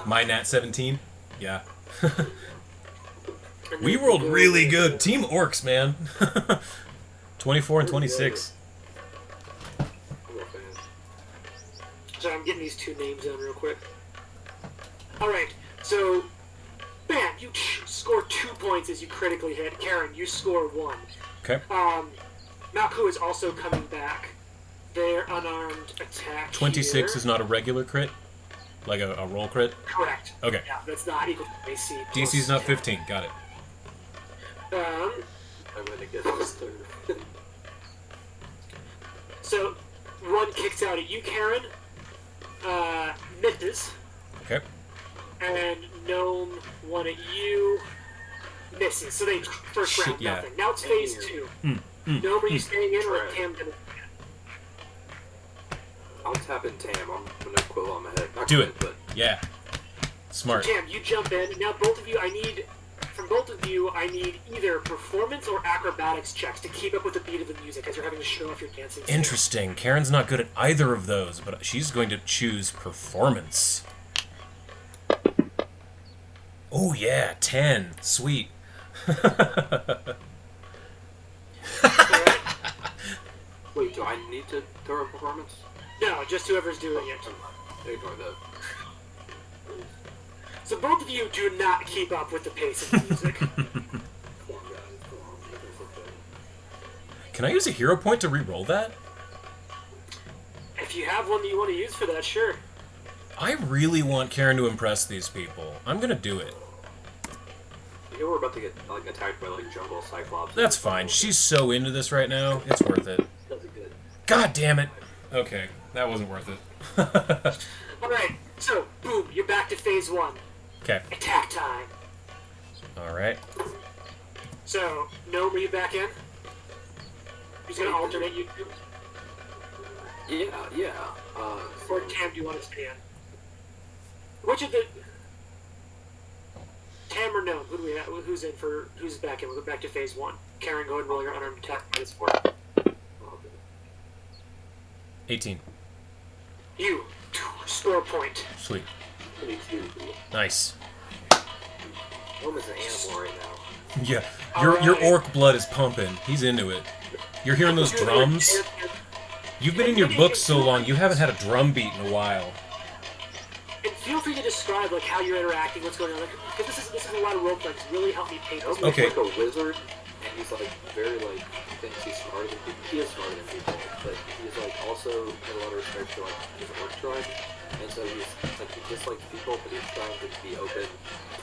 S2: My nat 17. Yeah.
S1: And
S2: We
S1: then
S2: rolled
S1: you go-
S2: really good. Team Orcs, man. 24 and 26.
S4: I'm a fan.
S1: So I'm getting these 2 names in real quick. Alright, so bam, you score 2 points as you critically hit. Karen, you score 1.
S2: Okay.
S1: Malku is also coming back. Their unarmed attack
S2: 26
S1: here.
S2: is not a regular crit? Like a roll crit?
S1: Correct.
S2: Okay.
S1: Yeah, that's not equal to AC.
S2: DC's not 15. Got it.
S4: I'm gonna get this third.
S1: So, 1 kicks out at you, Karen. Misses.
S2: Okay.
S1: And Gnome 1 at you. Misses. So they first
S2: Shit,
S1: round
S2: yeah.
S1: nothing. Now it's phase 2. Gnome, are you staying in or
S4: Right.
S1: Tam gonna...
S4: I'll tap in Tam. I'm gonna quill on my head. Not
S2: Do
S4: quit,
S2: it.
S4: but
S2: Yeah. Smart.
S1: Tam, you jump in. Now both of you, I need either performance or acrobatics checks to keep up with the beat of the music as you're having to show off your dancing skills.
S2: Interesting. Karen's not good at either of those, but she's going to choose performance. Oh yeah, 10. Sweet.
S4: wait, do I need to throw a performance?
S1: No, just whoever's doing it.
S4: Ignore that.
S1: So both of you do not keep up with the pace of the music.
S4: Come on, guys.
S2: Can I use a hero point to re-roll that?
S1: If you have one that you want to use for that, sure.
S2: I really want Karen to impress these people. I'm gonna do it.
S4: You know we're about to get like attacked by like jungle cyclops.
S2: That's fine. She's so into this right now. It's worth it.
S4: Does it good.
S2: God damn it. Okay, that wasn't worth it.
S1: Alright, so, boom, you're back to phase 1.
S2: Okay.
S1: Attack time.
S2: Alright.
S1: So, Gnome, are you back in? Who's gonna alternate you two?
S4: Yeah.
S1: Or Tam, do you want to stay in? Which of the... Tam or Gnome? Who do we have? Who's in for... Who's back in? We'll go back to phase 1. Karen, go ahead and roll your unarmed attack -4.
S2: 18.
S1: You. Score a point.
S2: Sweet.
S4: 22.
S2: Nice.
S4: Gnome is an animal right now.
S2: Yeah. Your
S1: Alright.
S2: orc blood is pumping. He's into it. You're hearing those drums? You've been in your book so long, you haven't had a drum beat in a while.
S1: And feel free to describe like how you're interacting, what's going on. Because this is a lot of roleplay. It's really helped me paint this.
S4: Gnome
S2: Okay.
S4: is like a wizard, and he's like very like thinks he's smarter than people. He is smarter than people, but he's like also had a lot of respect for like his orc tribe, and so he dislikes people, but he's trying to be open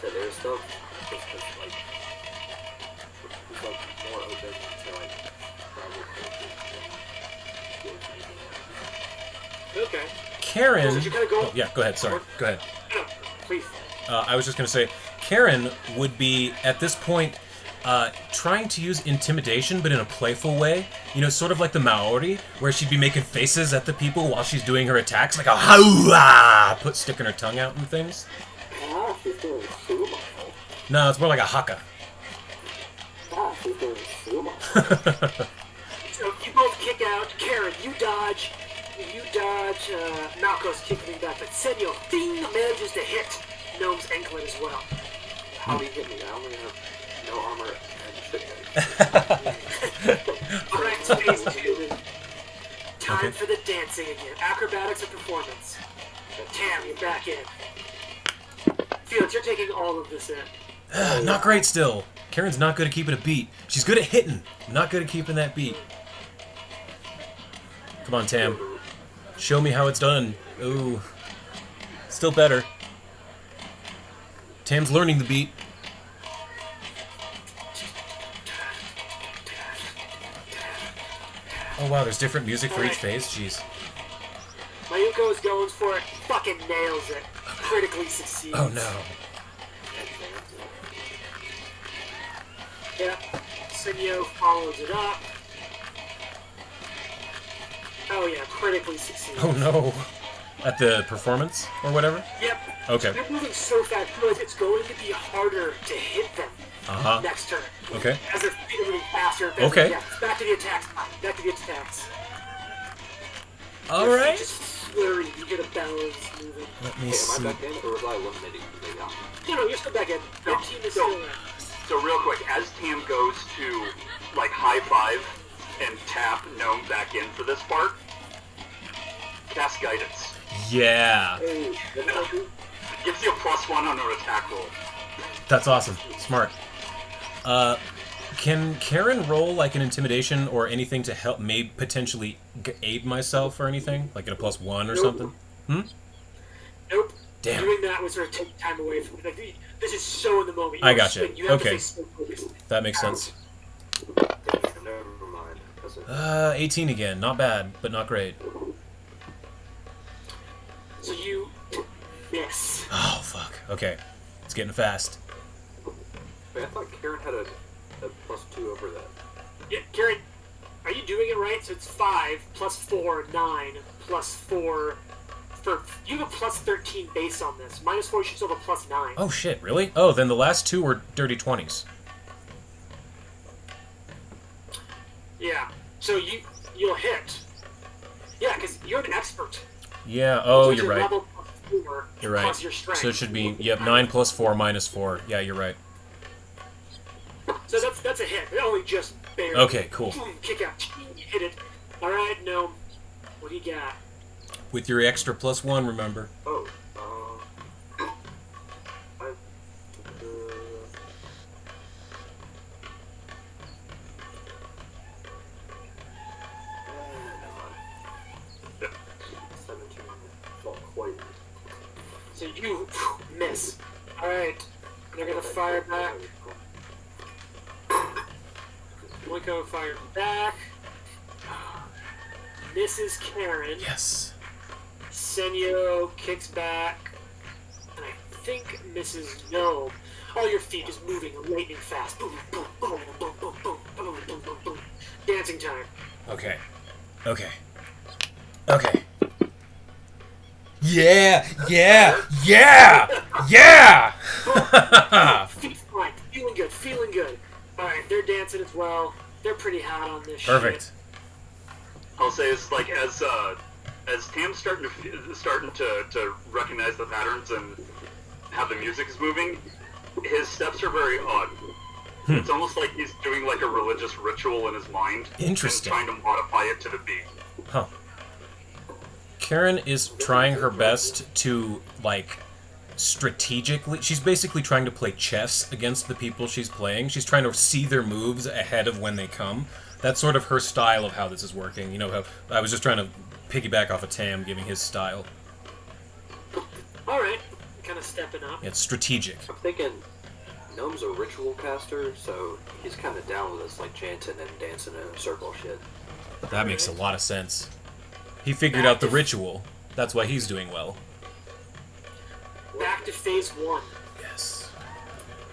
S4: to their stuff, just because like he's like more open to like tribal culture.
S1: Okay.
S2: Karen...
S1: Did you kinda go-
S2: Oh, yeah, go ahead. Sorry. Go ahead.
S1: No, please.
S2: I was just going to say, Karen would be, at this point, trying to use intimidation, but in a playful way. You know, sort of like the Maori, where she'd be making faces at the people while she's doing her attacks, like a howah, sticking her tongue out and things.
S3: Ah, she's doing sumo.
S2: No, it's more like a haka.
S3: Ah, she's doing sumo.
S1: So you both kick out. Karen, you dodge. Malco's kicking back, but Senyo Thing manages to hit Gnome's anklet as well.
S4: How do you hit me? I only have no armor and shit.
S1: Alright, phase 2. Time
S2: Okay.
S1: for the dancing again. Acrobatics and performance. Tam, you're back in. Felix, you're taking all of this in.
S2: Not great still. Karen's not good at keeping a beat. She's good at hitting, not good at keeping that beat. Come on, Tam. Show me how it's done. Ooh. Still better. Tam's learning the beat. Oh wow, there's different music for each phase? Jeez.
S1: Mayuko is going for it. Fucking nails it. Critically succeeds.
S2: Oh no.
S1: Yeah. Senyo follows it up. Oh yeah, critically succeeds.
S2: Oh no. At the performance or whatever?
S1: Yep.
S2: Okay.
S1: They're moving so fast, realize it's going to be harder to hit them
S2: Uh-huh.
S1: next turn.
S2: Okay.
S1: As they're moving faster.
S2: Okay.
S1: Yeah, back to the attacks. Back to the attacks.
S2: Alright.
S1: Just flurry, you get a balance moving.
S2: Let me
S4: Am I
S2: see.
S4: back in, or was I eliminated?
S1: No, you're still back in. Your team is still there.
S5: So real quick, as Tam goes to like high five and tap Gnome back in for this part, cast guidance.
S2: Yeah.
S3: Hey,
S5: Gives you a +1 on an attack roll.
S2: That's awesome. Smart. Can Karen roll like an intimidation or anything to help maybe potentially aid myself or anything? Like at a +1 or
S1: Nope.
S2: something?
S1: Nope.
S2: Damn.
S1: Doing that would sort of take time away from like this is so in the moment.
S2: I
S1: don't
S2: gotcha.
S1: swing, you have
S2: Okay.
S1: to stay so focused.
S2: That makes sense.
S4: Never mind. That's
S2: 18 again. Not bad, but not great.
S1: So you miss.
S2: Oh, fuck. Okay. It's getting fast.
S4: Wait, I thought Karen had a +2 over that.
S1: Yeah, Karen, are you doing it right? So it's 5 plus 4, 9 plus 4. You have a +13 base on this. -4, you should still have a +9.
S2: Oh, shit. Really? Oh, then the last two were dirty 20s.
S1: Yeah. So you'll hit. Yeah, because you're an expert.
S2: Yeah. Oh,
S1: So
S2: you're
S1: your
S2: right.
S1: level +4
S2: You're right.
S1: plus your strength.
S2: So it should be, yep, 9 plus 4 minus 4. Yeah, you're right.
S1: So that's a hit. It only just barely.
S2: Okay, cool.
S1: Boom, kick out. You hit it. All right, Gnome. What do you got?
S2: With your extra +1, remember.
S4: Oh,
S1: So you miss. Alright. They're gonna fire back. Moiko fire back. Misses Karen.
S2: Yes.
S1: Senyo kicks back. And I think misses Gnome. All your feet is moving lightning fast. Boom, boom, boom, boom, boom, boom, boom, boom, boom, boom. Dancing time.
S2: Okay. Okay. Okay. Yeah! Yeah! Yeah! Yeah!
S1: Feet flying. Feeling good. Feeling good. Alright, they're dancing as well. They're pretty hot on this
S2: Perfect.
S1: shit.
S5: I'll say it's like as Tam's starting to recognize the patterns and how the music is moving, his steps are very odd. It's almost like he's doing like a religious ritual in his mind.
S2: Interesting.
S5: And trying to modify it to the beat.
S2: Huh. Karen is trying her best to, like, strategically... She's basically trying to play chess against the people she's playing. She's trying to see their moves ahead of when they come. That's sort of her style of how this is working. You know, how I was just trying to piggyback off of Tam, giving his style.
S1: Alright. Kind of stepping up.
S2: It's strategic.
S4: I'm thinking Gnome's a ritual caster, so he's kind of down with us, like chanting and dancing in a circle shit.
S2: That makes a lot of sense. He figured out the ritual. That's why he's doing well.
S1: Back to phase 1.
S2: Yes.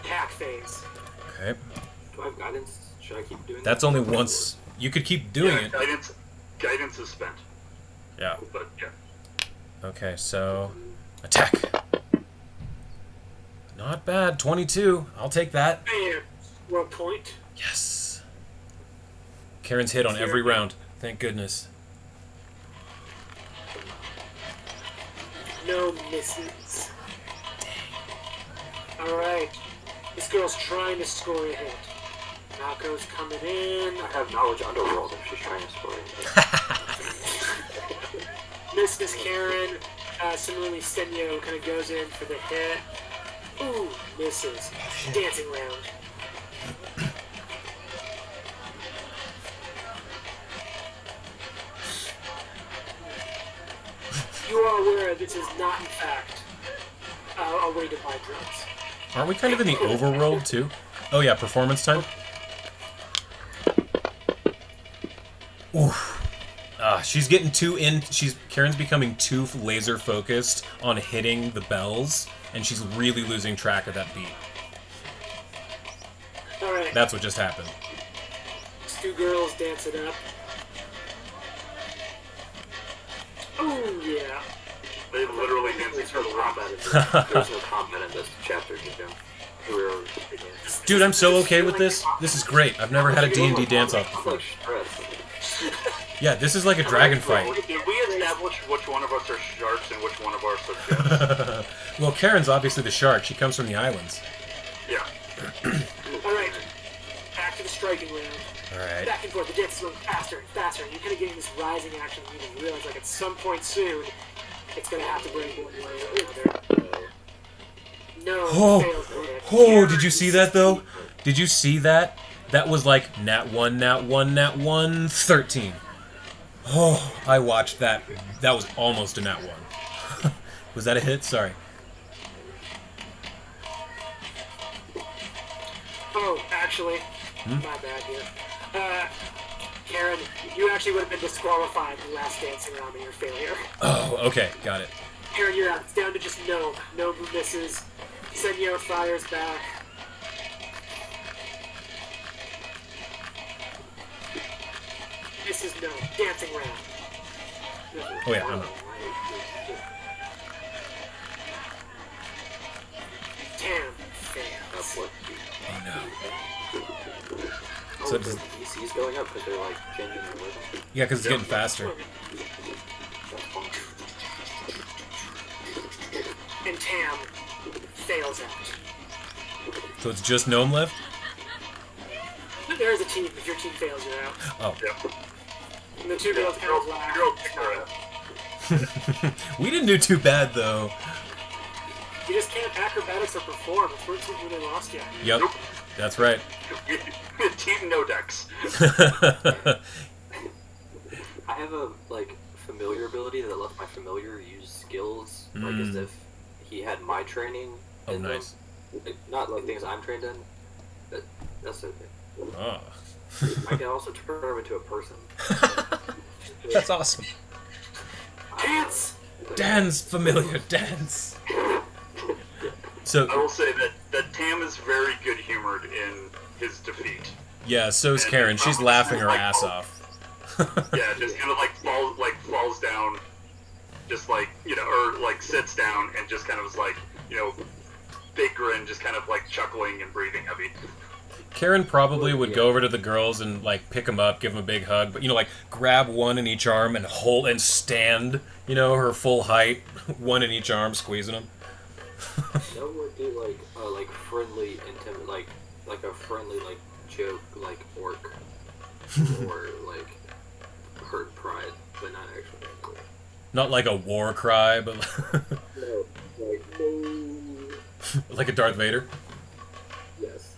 S1: Attack phase.
S2: Okay.
S4: Do I have guidance? Should I keep doing
S2: That's
S4: that?
S2: only once. You could keep doing
S5: Yeah,
S2: it.
S5: Guidance is spent.
S2: Yeah.
S5: But yeah.
S2: Okay, so... Attack! Not bad. 22. I'll take that.
S1: And 1 point.
S2: Yes. Karen's hit on every round. Thank goodness.
S1: No misses. Alright. This girl's trying to score a hit. Naoko's coming in.
S4: I have knowledge underworld if she's trying to score it.
S1: Misses Karen. Similarly, Senyo kind of goes in for the hit. Ooh, misses. Dancing round. You are aware this is not, in fact, a way to buy drugs.
S2: Aren't we kind of in the overworld, too? Oh, yeah, performance time? Oof. She's getting too in... Karen's becoming too laser focused on hitting the bells, and she's really losing track of that beat.
S1: Alright,
S2: That's what just happened.
S1: 2 girls dancing up. Ooh, yeah.
S5: They literally dance in
S4: There's no
S5: circles.
S4: combat in this. There's no combat in this chapter, you know. We're
S2: Dude, I'm so okay with this. This is great. I've never had a D&D dance-off before.
S4: like stress.
S2: Yeah, this is like a dragon fight.
S5: Did we establish which one of us are sharks and which one of us are jets?
S2: Well, Karen's obviously the shark. She comes from the islands.
S5: Yeah.
S1: Alright, back to the striking round.
S2: Alright.
S1: Back and forth, the dance is going faster and faster, and you're kind of getting this rising action. You realize, like, at some point soon, it's going to have to break one way or the other. No,
S2: Oh.
S1: fails the hit.
S2: Oh, did you see that, though? Did you see that? That was like nat 1, nat 1, nat 1, 13. Oh, I watched that. That was almost a nat 1. Was that a hit? Sorry.
S1: Oh, actually, my bad here. Karen, you actually would have been disqualified in the last dancing round of your failure.
S2: Oh, okay. Got it.
S1: Karen, you're out. It's down to just Gnome. Gnome who misses. Senyo fires back. This is Gnome. Dancing round.
S2: Oh, yeah. I'm...
S1: Tam fails.
S2: Oh, no.
S4: Oh,
S2: So
S4: the
S2: does-
S4: DC's going up because they're like changing the rhythm.
S2: Yeah, because it's getting faster.
S4: That's fun.
S1: And Tam fails out.
S2: So it's just Gnome left?
S1: There is a team. If your team fails, you're out.
S2: Oh.
S5: Yeah.
S1: And the 2 girls kind of laugh.
S5: Girl kicked her ass.
S2: We didn't do too bad, though.
S1: You just can't acrobatics or perform. It's worse than when they lost yet.
S2: Yep. That's right.
S5: Team no decks.
S4: I have a like familiar ability that lets my familiar use skills like as if he had my training.
S2: Oh,
S4: in them.
S2: nice.
S4: Like, not like things I'm trained in. But that's okay.
S2: Oh.
S4: I can also turn him into a person.
S2: That's awesome.
S1: Dance!
S2: Dance, familiar, dance. So,
S5: I will say that Tam is very good humored in his defeat.
S2: yeah, so's Karen. She's laughing her ass off.
S5: Yeah, just kind of falls down, just like, or like sits down and just kind of is like, big grin, just kind of like chuckling and breathing heavy.
S2: Karen probably would go over to the girls and like pick them up, give them a big hug, but like grab one in each arm and hold and stand, her full height, one in each arm, squeezing them.
S4: That would be like friendly, intimate, like a friendly joke, like orc, or like hurt pride, but not actually.
S2: Not like a war cry, but
S3: No, like, no.
S2: like a Darth Vader.
S3: Yes.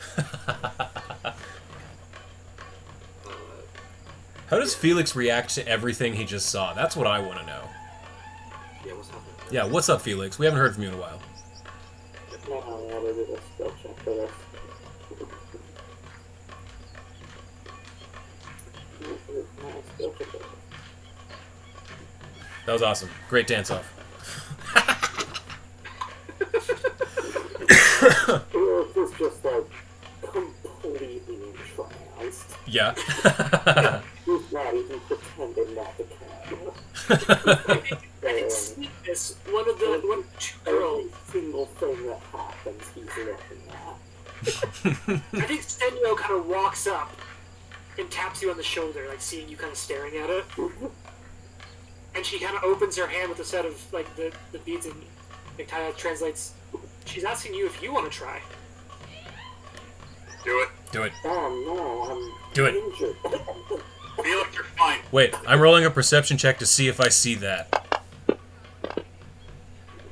S2: How does Felix react to everything he just saw? That's what I want to know.
S4: Yeah, what's happening?
S2: Yeah, what's up, Felix? We haven't heard from you in a while.
S3: No, I gotta do a skill check for this. Skill check for this.
S2: That was awesome. Great dance off.
S3: Felix is just like completely entranced.
S2: Yeah.
S3: He's not even pretending not to
S1: I can see this. One of two girls.
S3: Every single thing that happens, he's looking at.
S1: I think Senyo kind of walks up and taps you on the shoulder, like seeing you kind of staring at it. And she kind of opens her hand with a set of like the beads, and it kind of translates. She's asking you if you want to try.
S5: Do it.
S2: Do it.
S3: Oh no, I'm
S2: Do it.
S3: injured.
S5: Feel like you're fine.
S2: Wait, I'm rolling a perception check to see if I see that.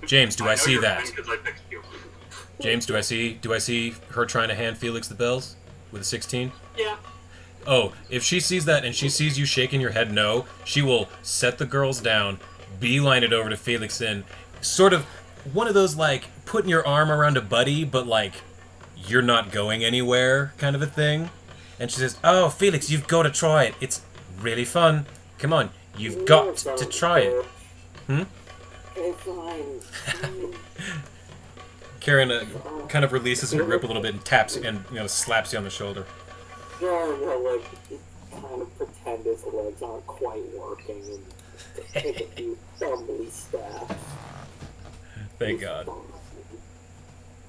S2: James, do I
S5: know
S2: see
S5: you're
S2: that?
S5: fine 'cause I fixed you.
S2: James, do I see her trying to hand Felix the bells with a 16?
S1: Yeah.
S2: Oh, if she sees that and she sees you shaking your head no, she will set the girls down, beeline it over to Felix in sort of one of those like putting your arm around a buddy, but like you're not going anywhere kind of a thing. And she says, "Oh, Felix, you've got to try it. It's really fun. Come on, you've got to try it." Hmm?
S3: Okay, fine.
S2: Karen kind of releases her grip a little bit and taps you and slaps you on the shoulder.
S3: Yeah, like, kind of pretend his legs aren't quite working and take a few stumbly steps.
S2: Thank God.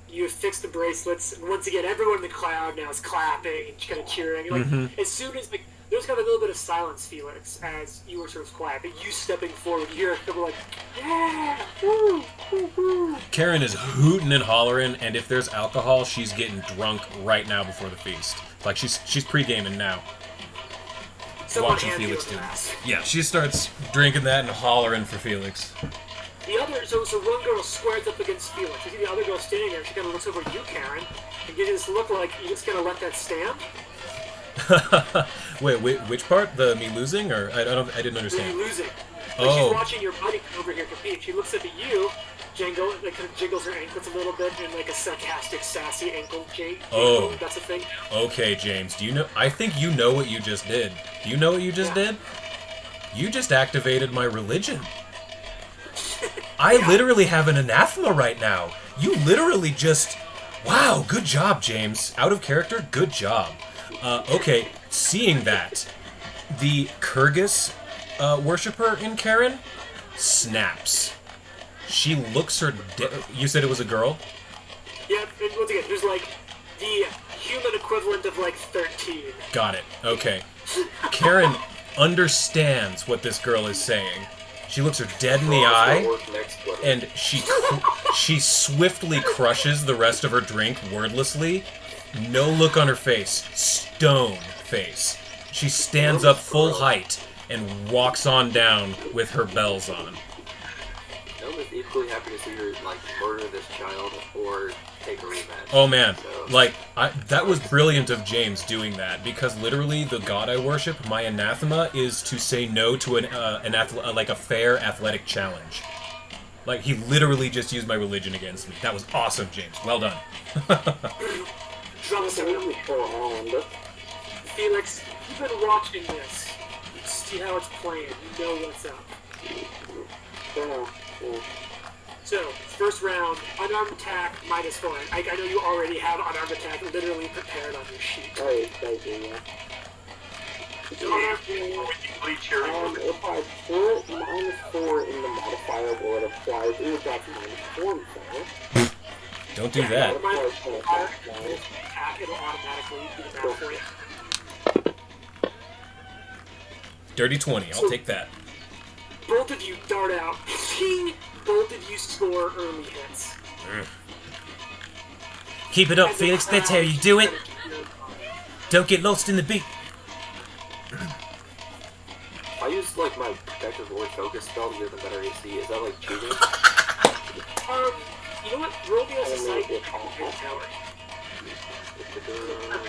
S1: You have fixed the bracelets, and once again, everyone in the crowd now is clapping and kind of cheering. Like, as soon as there's kind of a little bit of silence, Felix, as you were sort of quiet, but you stepping forward, you hear people like, "Yeah, woo, woo, woo."
S2: Karen is hooting and hollering, and if there's alcohol, she's getting drunk right now before the feast. Like she's pre-gaming now.
S1: Someone
S2: Watching
S1: hands you
S2: Felix
S1: a
S2: do it.
S1: glass.
S2: Yeah, she starts drinking that and hollering for Felix.
S1: The other, so one girl squares up against Felix. You see the other girl standing there. She kind of looks over at you, Karen, and gives you this look like you just gonna let that stand.
S2: Wait, which part? The me losing, or I didn't
S1: Or you
S2: understand.
S1: losing. Like
S2: Oh.
S1: she's watching your buddy come over here compete. She looks up at you, jingle, like kind of jiggles her ankles a little bit in like a sarcastic, sassy ankle jig.
S2: Oh.
S1: That's a thing.
S2: Okay, James, do you know? I think you know what you just did. Do you know what you just did? You just activated my religion. I literally have an anathema right now. You literally just... Wow, good job, James. Out of character, good job. Okay, seeing that, the Kyrgyz worshiper in Karen snaps. She looks her... You said it was a girl?
S1: Yeah, and once again, there's like the human equivalent of like 13.
S2: Got it. Okay. Karen understands what this girl is saying. She looks her dead in the eye, and she swiftly crushes the rest of her drink wordlessly. No look on her face. Stone face. She stands up full height and walks on down with her bells on.
S4: I was equally happy to see her like murder this child or take a rematch.
S2: Oh man,
S4: So-
S2: like that was brilliant of James doing that, because literally the god I worship, my anathema is to say no to an like a fair athletic challenge. Like, he literally just used my religion against me. That was awesome, James. Well done.
S1: Drop some. Felix, you've been watching this. You see how it's playing. You know what's up. So, first round, unarmed attack, -4. I know you already have unarmed attack literally prepared on your sheet.
S3: Oh, thank you, yeah.
S1: So, unarmed
S5: Bleach here.
S3: If I put -4 in the modifier, will it apply? Ooh, that's -4 modifier.
S2: Don't do that.
S1: attack, it'll automatically do the math for you.
S2: Dirty 20. I'll take that.
S1: Both of you dart out. Both of you score early hits.
S6: Keep it up,
S1: And
S6: Felix.
S1: the
S6: That's how you do it. Don't get lost in the beat.
S4: I use like my protective void focus spell to give them better AC. Is that like cheating?
S1: You know what? Roll me as a sight tower.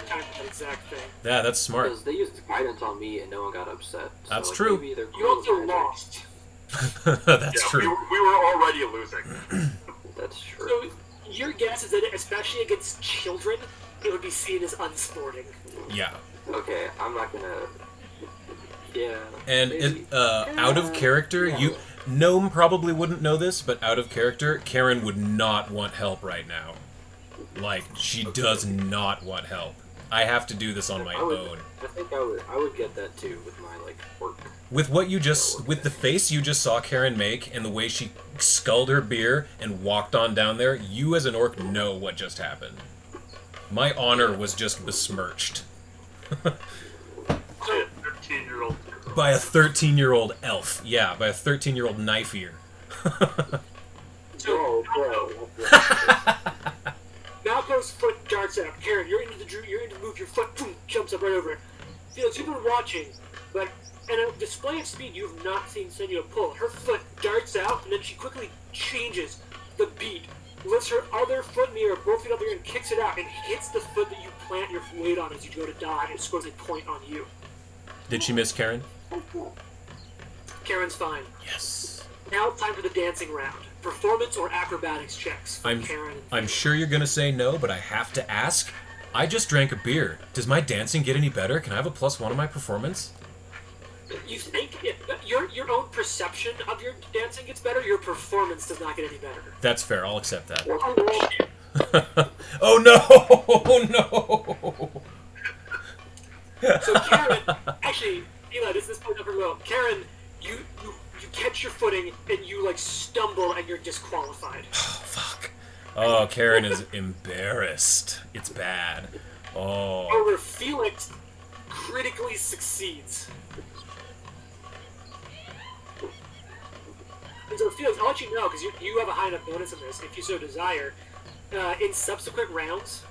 S1: Time for that exact thing.
S2: Yeah, that's smart.
S4: Because they used guidance on me and no one got upset. So,
S2: That's
S4: like,
S2: true.
S4: maybe they're
S1: You also
S4: cool with magic.
S1: lost.
S2: That's
S5: Yeah,
S2: true.
S5: we were already losing.
S4: That's true.
S1: So your guess is that, especially against children, it would be seen as unsporting.
S2: Yeah.
S4: Okay, I'm not gonna. Yeah.
S2: And
S4: maybe.
S2: out of character, you Gnome probably wouldn't know this, but out of character, Karen would not want help right now. Like, she does not want help. I have to do this on my own.
S4: I think I would get that too with my like work.
S2: With with the face you just saw Karen make, and the way she sculled her beer and walked on down there, you as an orc know what just happened. My honor was just besmirched.
S5: 13-year-old.
S2: By a 13-year-old elf. Yeah, by a 13-year-old knife ear.
S3: Bro.
S1: Malco's foot darts out. Karen, you're into the move. Your foot boom, jumps up right over it. Felix, you've been watching, but in a display of speed you've not seen Senua pull. Her foot darts out, and then she quickly changes the beat, lifts her other foot in the air, both feet up in the air, and kicks it out, and hits the foot that you plant your weight on as you go to die, and scores a point on you.
S2: Did she miss Karen?
S1: Karen's fine.
S2: Yes.
S1: Now it's time for the dancing round. Performance or acrobatics checks for Karen.
S2: I'm sure you're gonna say no, but I have to ask. I just drank a beer. Does my dancing get any better? Can I have a +1 on my performance?
S1: You think your own perception of your dancing gets better, your performance does not get any better.
S2: That's fair. I'll accept that.
S1: Oh, shit.
S2: Oh no! Oh no!
S1: So Karen, actually, Eli, this is point number low. Karen, you catch your footing and you like stumble and you're disqualified.
S2: Fuck. Oh, Karen is embarrassed. It's bad. Oh.
S1: However, Felix critically succeeds. And so Felix, I'll let you know because you have a high enough bonus in this if you so desire. In subsequent rounds,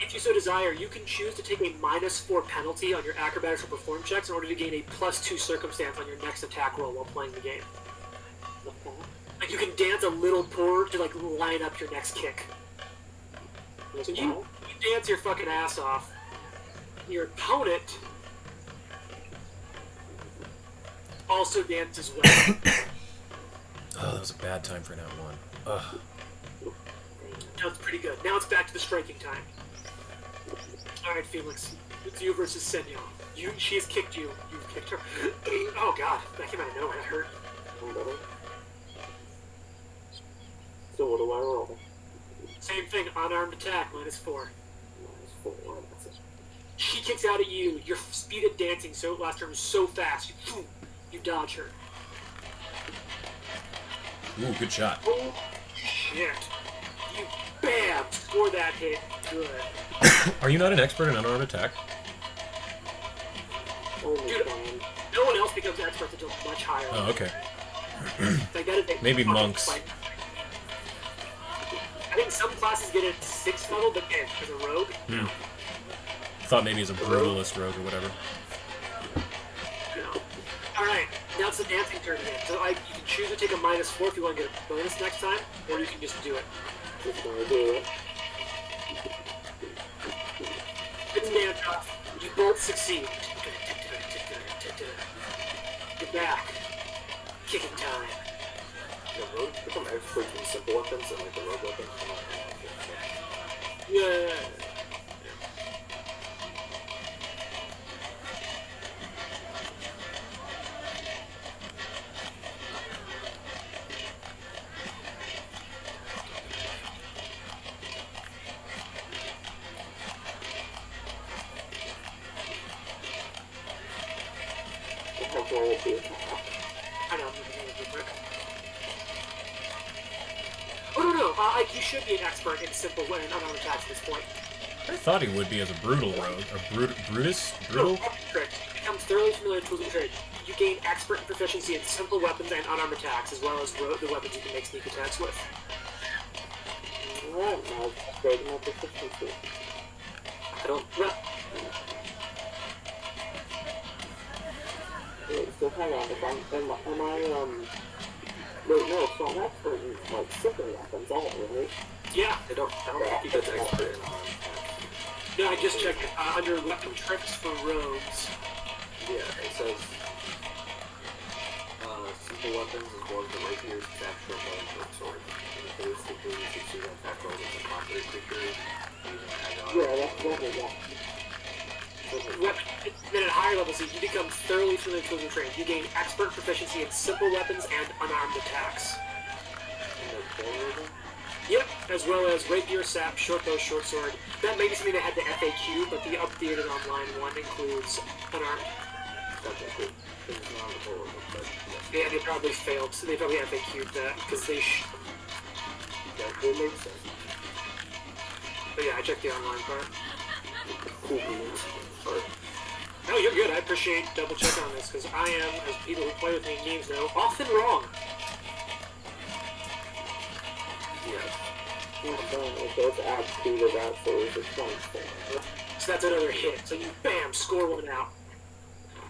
S1: if you so desire, you can choose to take a -4 penalty on your acrobatics or perform checks in order to gain a +2 circumstance on your next attack roll while playing the game. Like you can dance a little poor to like line up your next kick. So you dance your fucking ass off. Your opponent also dances well.
S2: Oh, that was a bad time for that one. Ugh.
S1: Now it's pretty good. Now it's back to the striking time. Alright, Felix. It's you versus Senyo. She has kicked you. You've kicked her. Oh god, that came out of nowhere. That hurt.
S3: So what do I roll?
S1: Same thing, unarmed attack, -4.
S3: -4. That's it.
S1: She kicks out at you. Your speed at dancing last turn was so fast. You dodge her.
S2: Ooh, good shot.
S1: Oh shit. You bam! Score that hit. Good.
S2: Are you not an expert in unarmed attack?
S3: Only
S1: Dude.
S3: fine.
S1: No one else becomes expert until much higher.
S2: Oh, okay.
S1: Like that is a
S2: Maybe
S1: fucking
S2: monks.
S1: fight. I think some classes get it 6th level, but as a rogue.
S2: Thought maybe as a brutalist rogue or whatever.
S1: No. Alright, now it's the dancing turn again. So you can choose to take a -4 if you want to get a bonus next time, or you can just do it.
S3: Just gonna do it.
S1: It's dance off. You both succeed. You're back. Kicking time.
S4: The rogue become experts in simple weapons, and like the rogue weapons come out.
S1: Yeah.
S3: The heck will be attack.
S1: I know. Oh no! You should be an expert in simple and unarmed attacks at this point.
S2: I thought he would be as a brutal rogue. A Brutus? Brutal?
S1: Correct. Becomes thoroughly familiar with tools and trade. You gain expert proficiency in simple weapons and unarmed attacks, as well as the weapons you can make sneak attacks with.
S3: Alright, now it's upgrading my proficiency.
S4: I don't.
S1: Well,
S3: Wait, so hang on, if am I, wait, no, so I'm expert in, like, simple weapons, all, right?
S1: yeah.
S4: I don't think he gets expert in
S1: No, I just checked it. Under weapon tricks for rogues.
S4: Yeah, it says simple weapons as well as the rapiers, staff, short bow, and short sword. And if it is simply you succeed on attack rolls with a property creature using agile.
S3: Yeah, that's level 1.
S1: Then at higher levels, you become thoroughly familiar with tools and trade. You gain expert proficiency in simple weapons and unarmed attacks.
S4: And the vulnerable.
S1: Yep, as well as rapier, sap, short bow, short sword. That may be something that had the FAQ, but the updated online one includes unarmed.
S4: That's good. It's not on the vulnerable, but yes.
S1: Yeah, they probably failed. So they probably FAQ'd that because they.
S4: That will make sense.
S1: But yeah, I checked the online part.
S4: Cool beans. Sorry.
S1: No, you're good. I appreciate double checking on this because I am, as people who play with me in games know, often wrong.
S4: Yes.
S3: If those add speed of that, so it's a 24.
S1: So that's another hit. So you bam, score one out.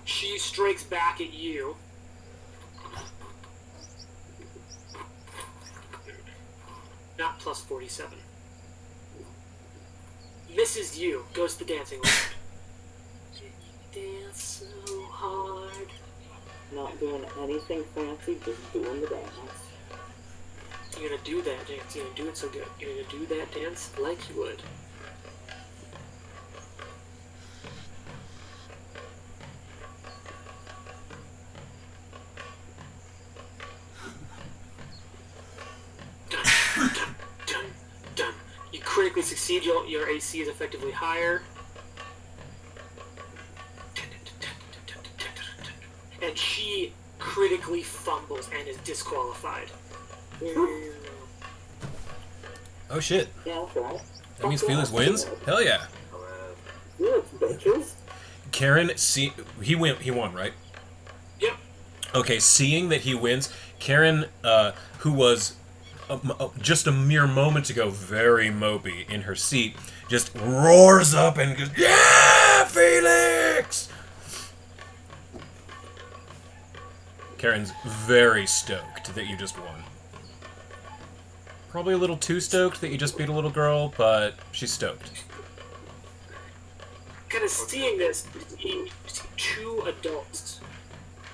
S1: She strikes back at you. Not plus 47. Misses you. Goes to the dancing line. Dance so hard.
S3: Not doing anything fancy, just doing the dance.
S1: You're gonna do that dance. You're gonna do it so good. You're gonna do that dance like you would. Dun, dun, dun, dun. You critically succeed. Your AC is effectively higher. And she critically fumbles and is disqualified.
S2: Oh shit.
S3: Yeah, that's right.
S2: That means Felix wins? Hell yeah.
S3: Felix, bitches.
S2: Karen, he won, right?
S1: Yep.
S2: Okay, seeing that he wins, Karen, who was just a mere moment ago very mopey in her seat, just roars up and goes, "Yeah, Felix!" Karen's very stoked that you just won. Probably a little too stoked that you just beat a little girl, but she's stoked.
S1: Kind of seeing this, you see two adults.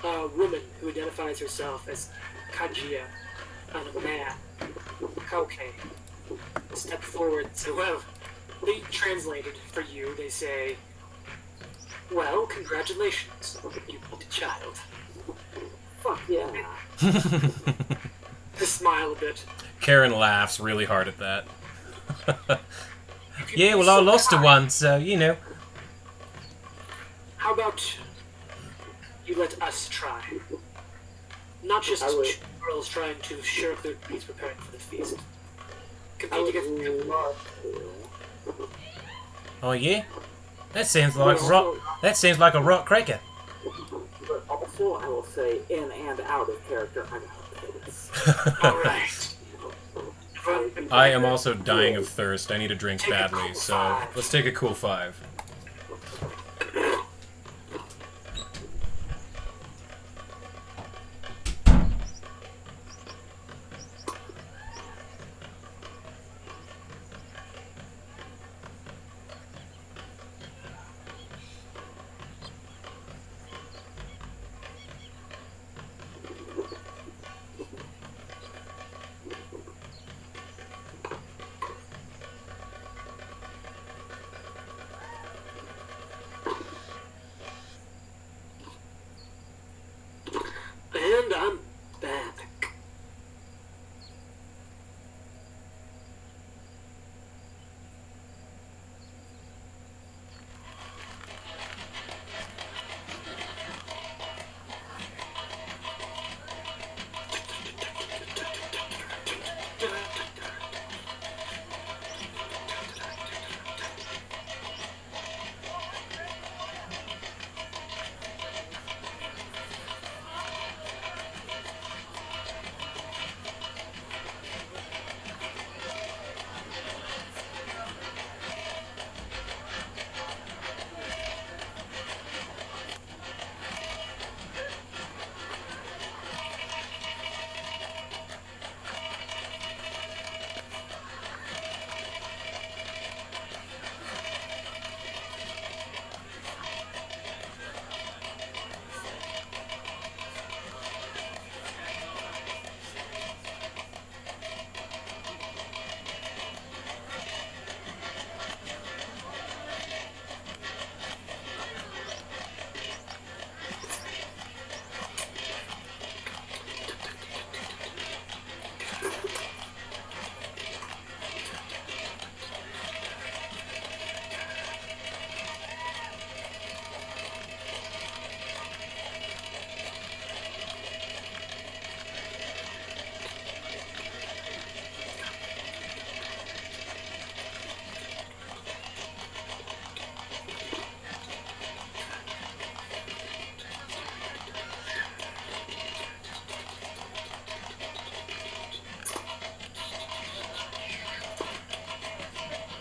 S1: A woman who identifies herself as Kajia on a mat. Okay. Step forward. So, well, they translated for you. They say, well, congratulations. You beat a child.
S3: Fuck yeah.
S1: They smile a bit.
S2: Karen laughs really hard at that.
S6: Yeah, well, I lost to one, so, you know.
S1: How about you let us try? Not just
S3: I would-
S1: two girls trying to share their peace preparing for the feast.
S3: I
S1: Compete
S3: would
S1: against
S3: love to.
S6: Oh, yeah? That sounds like a rock cracker.
S3: But also, I will say, in and out of character, I'm this.
S1: Alright.
S2: I am also dying of thirst. I need a drink badly, so let's take a cool 5.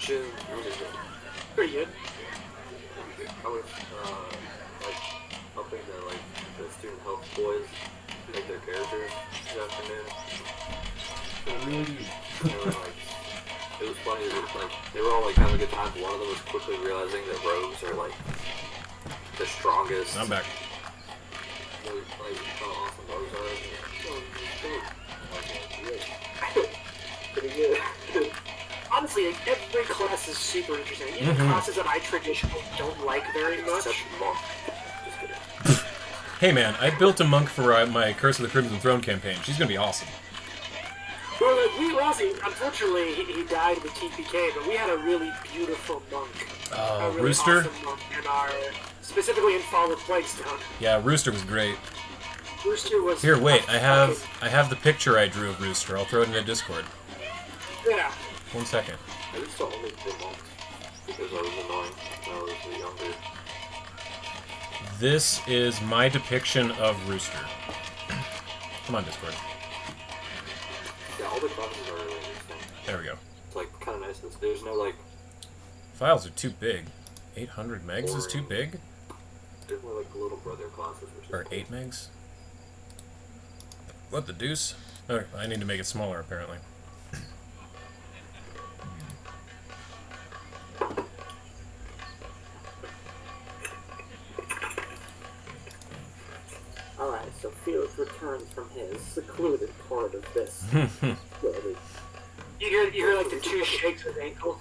S4: June. That was good.
S1: Pretty good.
S4: I was like helping the student health boys make their characters this afternoon. They were like, it was funny. They were all like having a good time. But one of them was quickly realizing that rogues are like the strongest.
S2: I'm back.
S4: Like how awesome rogues are.
S3: Pretty good.
S1: Honestly, like, every class is super interesting. Even classes that I traditionally don't like very much.
S4: Except monk. Just kidding.
S2: Hey man, I built a monk for my Curse of the Crimson Throne campaign. She's gonna be awesome.
S1: Well, like, unfortunately, he died with TPK, but we had a really beautiful monk. A really
S2: Rooster?
S1: awesome monk in our, specifically in Fall of Plaguestone.
S2: Yeah, Rooster was great.
S1: Rooster was...
S2: Here, wait, I have the picture I drew of Rooster. I'll throw it in the Discord.
S1: Yeah.
S2: 1 second.
S4: I used to only play monks because I was annoying when I was younger.
S2: This is my depiction of Rooster. Come on, Discord.
S4: Yeah, all the classes are really interesting.
S2: There we go.
S4: It's like kind of nice. There's no like.
S2: Files are too big. 800 megs is too big?
S4: There's more like little brother classes, which is
S2: Or
S4: cool.
S2: 8 megs? What the deuce? Okay, I need to make it smaller, apparently.
S3: Alright, so Felix returns from his secluded part of this building.
S1: You hear like the two shakes of ankle?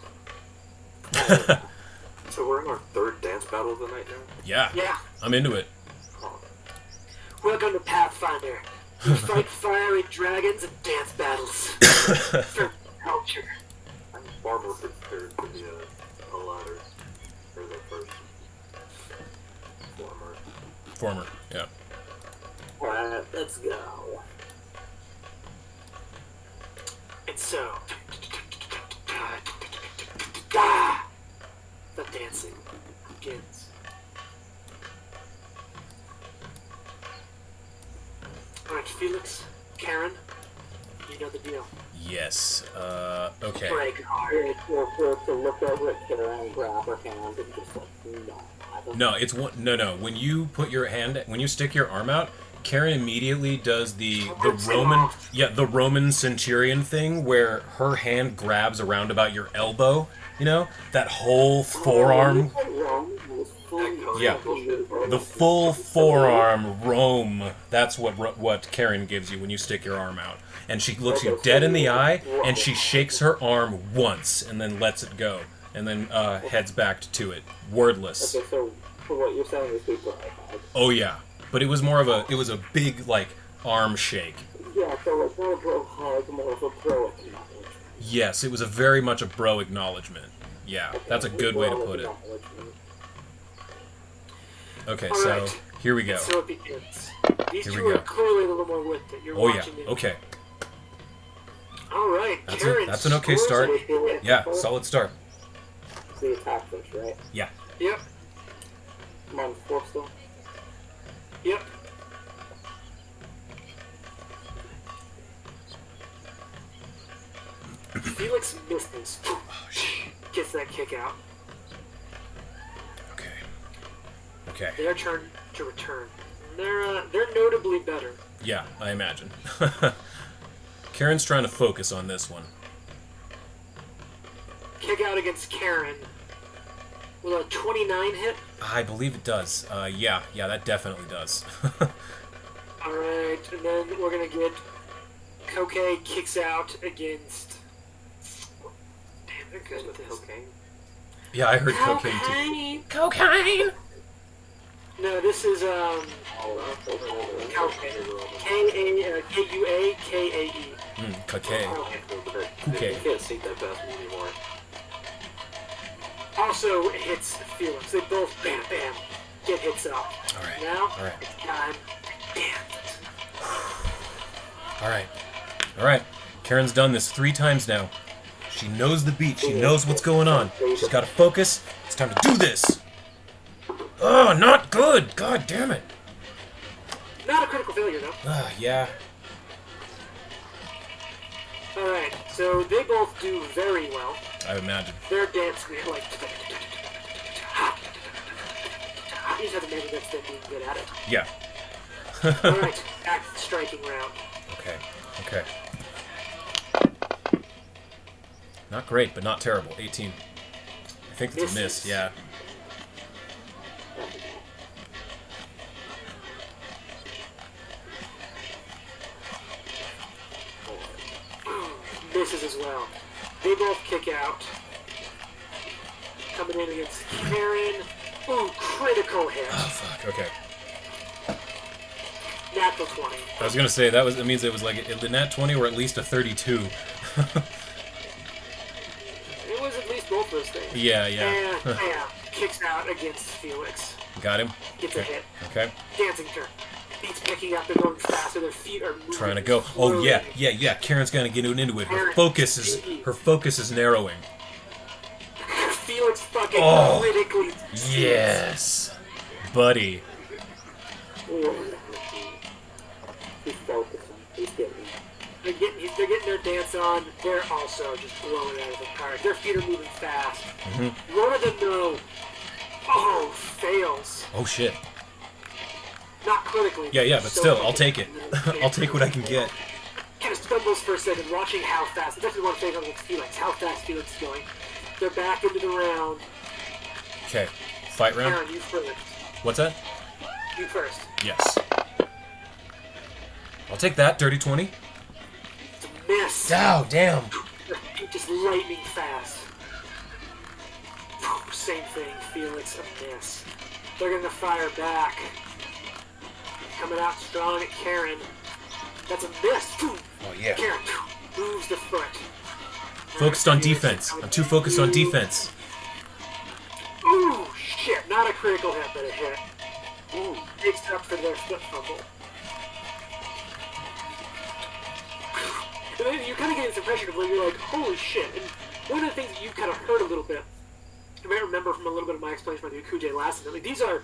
S4: So we're in our third dance battle of the night now.
S2: Yeah,
S1: Yeah.
S2: I'm into it.
S4: Oh,
S1: Welcome to Pathfinder. We fight fiery dragons and dance battles. For culture.
S4: I'm far more prepared for the latter or the first former.
S2: Former, yeah.
S3: Alright, let's go.
S1: And so... the dancing begins. Alright, Felix, Karen, you know the deal.
S2: Yes, okay.
S1: Break hard.
S3: We're to look over at Kara and grab her hand and just like, no. I don't
S2: No, it's one. No. When you put your hand, when you stick your arm out, Karen immediately does the Roman centurion thing where her hand grabs around about your elbow. You know, that whole forearm, Yeah. the full forearm roam. That's what Karen gives you when you stick your arm out, and she looks you dead in the eye, and she shakes her arm once and then lets it go, and then heads back to it, wordless.
S3: Okay, so what you're saying is we bro hug.
S2: Oh yeah, but it was more of a big like arm shake.
S3: Yeah, so it's not a bro hug, more of a bro acknowledgement.
S2: Yes, it was very much a bro acknowledgement. Yeah, that's a good way to put it. Okay,
S1: All
S2: so
S1: right.
S2: here we go.
S1: So it begins. These
S2: Here
S1: two
S2: we
S1: are
S2: go.
S1: clearly a little more with it. You're
S2: Oh yeah,
S1: watching it.
S2: okay.
S1: Alright,
S2: That's an okay start. Yeah, solid start.
S3: The attack fish, right?
S2: Yeah.
S1: Yep,
S3: Mine's 4 still.
S1: yep. Felix misses. Gets that kick out.
S2: Okay. Okay.
S1: Their turn to return. They're notably better.
S2: Yeah, I imagine. Karen's trying to focus on this one.
S1: Kick out against Karen. Will a 29 hit?
S2: I believe it does. Yeah, that definitely does.
S1: Alright, and then we're gonna get Koke kicks out against. Damn, they're good with this.
S4: Cocaine.
S2: Yeah, I heard cocaine too.
S1: Cocaine! No, this is Koke. K-U-A-K-A-E.
S2: Cocaine.
S4: You can't sink that past me anymore.
S1: Also hits Felix. They both bam bam get hits up.
S2: Alright.
S1: Now
S2: Alright.
S1: it's time. Damn.
S2: Alright. Karen's done this 3 times now. She knows the beat. She knows what's going on. She's got to focus. It's time to do this. Oh, not good. God damn it.
S1: Not a critical failure though.
S2: Yeah.
S1: Alright, So they both do very well.
S2: I imagine.
S1: Their dance, like... You just have to imagine that's them being good at it.
S2: Yeah.
S1: Alright, back to the striking round.
S2: Okay. Okay. Not great, but not terrible. 18. I think it's a miss.
S1: Misses.
S2: Yeah.
S1: Misses as well. They both kick out. Coming in against Karen. Ooh, critical hit.
S2: Oh fuck. Okay.
S1: Natural 20.
S2: I was gonna say that means it was like the nat 20 or at least a 32.
S1: It was at least both those things.
S2: Yeah. Yeah.
S1: And bam, kicks out against Felix.
S2: Got him.
S1: Gets a hit.
S2: Okay.
S1: Dancing turn. Feet's picking up, they're going faster, their feet are moving.
S2: Trying to go. Oh
S1: slowly.
S2: yeah. Karen's gonna get into it. Her
S1: Karen,
S2: focus is narrowing.
S1: Felix fucking
S2: Oh.
S1: critically.
S2: Yes, buddy.
S3: He's focusing. He's getting.
S1: They're getting their dance on. They're also just blowing out of the park. Their feet are moving fast. One of them though, fails.
S2: Oh shit.
S1: Not critically.
S2: Yeah, but still, I'll take it. I'll take what I can get.
S1: Kind of stumbles for a second, watching how fast. That's one thing on Felix. How fast Felix is going. They're back into the round.
S2: Okay. Fight round.
S1: Aaron, you first.
S2: What's that?
S1: You first.
S2: Yes. I'll take that. Dirty 20.
S1: It's a miss.
S2: Oh, damn.
S1: Their feet just lightning fast. Same thing, Felix, a miss. They're gonna fire back. Coming out strong at Karen. That's a miss.
S2: Oh, yeah.
S1: Karen moves the foot.
S2: Focused on defense. I'm too focused on defense.
S1: Ooh, shit. Not a critical hit, but a hit. Ooh, makes up for their foot fumble. And then you kind of get this impression of where you're like, holy shit. And one of the things that you kind of heard a little bit, you may remember from a little bit of my explanation about the Akuje last time, like these are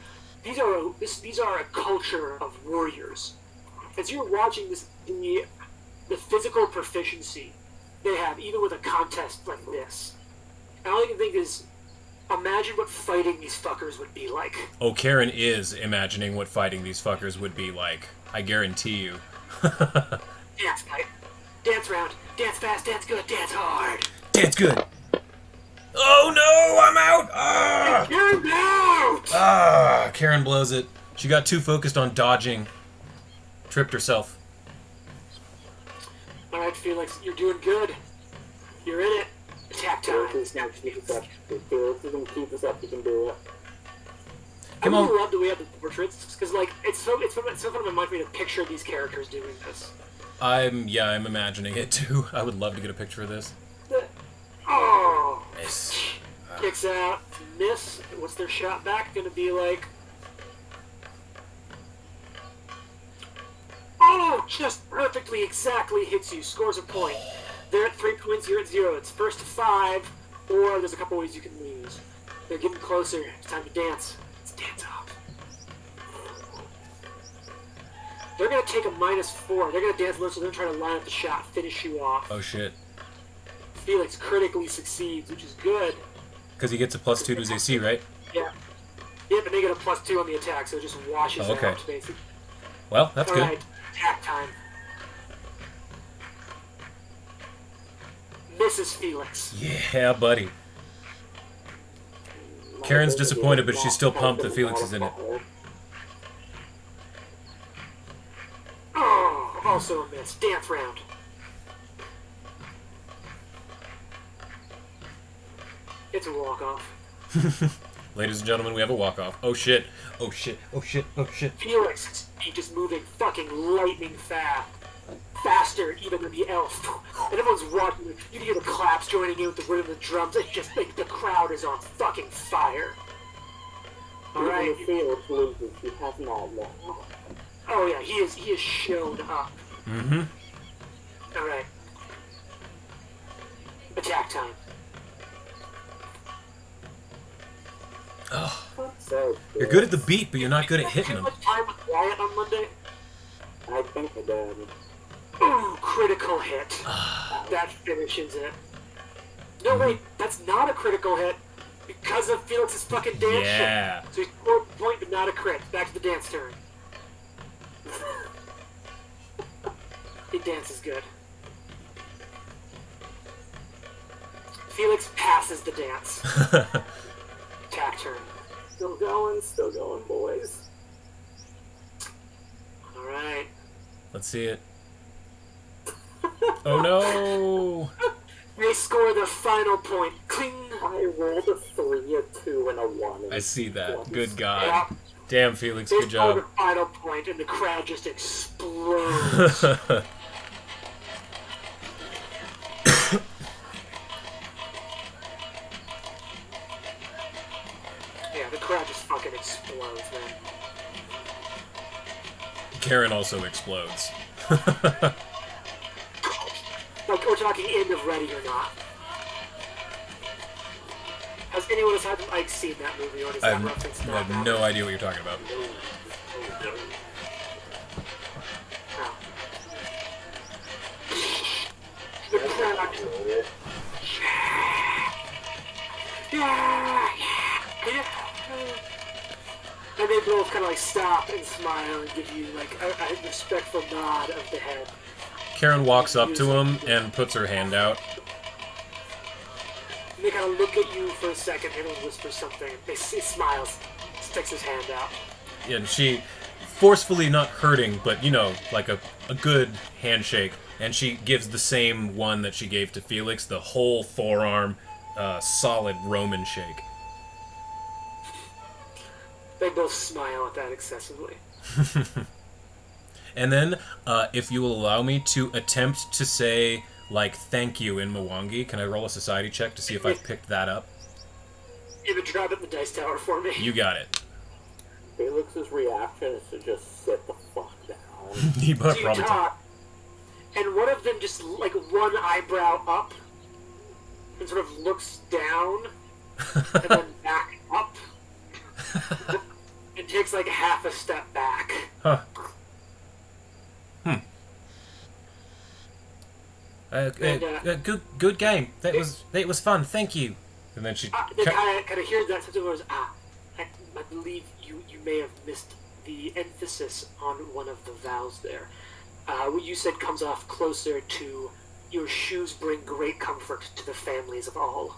S1: a culture of warriors. As you're watching this, the physical proficiency they have, even with a contest like this, and all you can think is, imagine what fighting these fuckers would be like.
S2: Oh, Karen is imagining what fighting these fuckers would be like. I guarantee you.
S1: Dance fight. Dance round. Dance fast, dance good, dance hard.
S2: Dance good. Oh no, I'm out! Ah!
S1: You're out!
S2: Ah! Karen blows it. She got too focused on dodging. Tripped herself.
S1: Alright, Felix, you're doing good. You're in it. Attack time.
S3: Felix is gonna keep us up. Felix is gonna keep us up. He can do it.
S2: Come
S1: I
S2: on.
S1: really love the way the portraits, because like it's so fun in my mind for me to picture these characters doing this.
S2: I'm imagining it too. I would love to get a picture of this.
S1: Oh,
S2: Nice.
S1: kicks out, miss. What's their shot back gonna be like? Oh, just perfectly, exactly hits you. Scores a point. They're at 3 points. You're at 0. It's first to 5, or there's a couple ways you can lose. They're getting closer. It's time to dance. Let's dance off. They're gonna take a -4. They're gonna dance a little, so they're gonna try to line up the shot, finish you off.
S2: Oh shit.
S1: Felix critically succeeds, which is good.
S2: Because he gets a +2 to his AC, right?
S1: Yeah. Yeah, but they get a +2 on the attack, so it just washes
S2: Oh, okay.
S1: out, basically.
S2: Well, that's good.
S1: Alright, attack time. Mrs. Felix.
S2: Yeah, buddy. Karen's disappointed, but she's still pumped that Felix is in it.
S1: Oh, also a miss. Dance round. It's a walk-off.
S2: Ladies and gentlemen, we have a walk-off. Oh shit. Oh shit. Oh shit. Oh shit.
S1: Felix, he just moving fucking lightning fast. Faster even than the elf. And everyone's watching. You can hear the claps joining in with the rhythm of the drums. It's just like the crowd is on fucking fire. Alright.
S3: Even if Felix loses, he has not lost.
S1: Oh yeah, he is shown up.
S2: Mm-hmm.
S1: Alright. Attack time.
S2: Oh,
S3: So
S2: you're good at the beat, but you're not good at hitting
S1: Did you
S2: them.
S1: have much time with Wyatt on Monday?
S3: I think I did.
S1: Ooh, critical hit. That finishes it. No, wait, that's not a critical hit because of Felix's fucking dance
S2: Yeah.
S1: shit. So he's 4 point, but not a crit. Back to the dance turn. He dances good. Felix passes the dance. Attack turn.
S3: Still going, boys.
S1: Alright.
S2: Let's see it. Oh no!
S1: They score the final point. Cling!
S3: I rolled a 3, a 2, and a 1.
S2: I see that. Good God.
S1: Yeah.
S2: Damn, Felix,
S1: They
S2: good
S1: score the
S2: job.
S1: final point, and the crowd just explodes. Yeah, the crowd just fucking explodes, man.
S2: Karen also explodes.
S1: Like, we're talking end of Ready or Not. Has anyone aside from Ike seen that movie, or does that reference
S2: I
S1: not
S2: have
S1: matter?
S2: no idea what you're talking about.
S1: Oh. The crowd. Yeah. And they both kind of like stop and smile and give you like a respectful nod of the head.
S2: Karen walks up to him and puts her hand out.
S1: And they kind of look at you for a second and then whisper something. He smiles, sticks his hand out.
S2: And she, forcefully not hurting, but, you know, like a good handshake. And she gives the same one that she gave to Felix, the whole forearm, solid Roman shake.
S1: They both smile at that excessively.
S2: And then, if you will allow me to attempt to say, like, thank you in Mwangi, can I roll a society check to see if I've picked that up?
S1: Either drop it in the dice tower for me.
S2: You got it.
S3: Felix's reaction is to just sit the fuck down.
S2: He
S1: So you
S2: probably
S1: talk, and one of them just like one eyebrow up, and sort of looks down, and then back up, and takes like half a step back.
S2: Huh. Good game. That was fun. Thank you. And then she.
S1: They kind of hear that, so goes, I believe you may have missed the emphasis on one of the vows there. What you said comes off closer to your shoes bring great comfort to the families of all.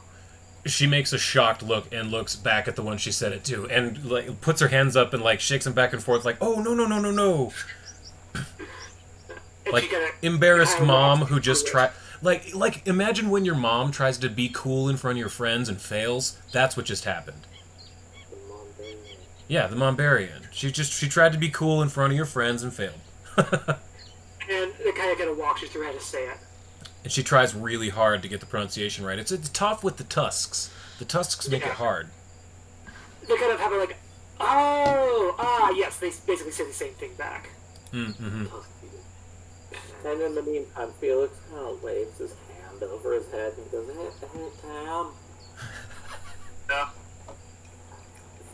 S2: She makes a shocked look and looks back at the one she said it to, and like puts her hands up and like shakes them back and forth, like, "Oh no!"
S1: And
S2: Like
S1: she kinda,
S2: embarrassed
S1: kinda
S2: mom
S1: walks
S2: who
S1: through
S2: just
S1: it.
S2: try. Like imagine when your mom tries to be cool in front of your friends and fails. That's what just happened. Yeah, the Mombarian. She tried to be cool in front of your friends and failed.
S1: And it kind of walks you through how to say it.
S2: And she tries really hard to get the pronunciation right. It's tough with the tusks. The tusks make it
S1: Yeah.
S2: hard.
S1: They kind of have it like, yes, they basically say the same thing back.
S2: Mm-hmm.
S3: And in the meantime, Felix kind of waves his hand over his head and goes, hey, Tam,
S5: Yeah.
S3: I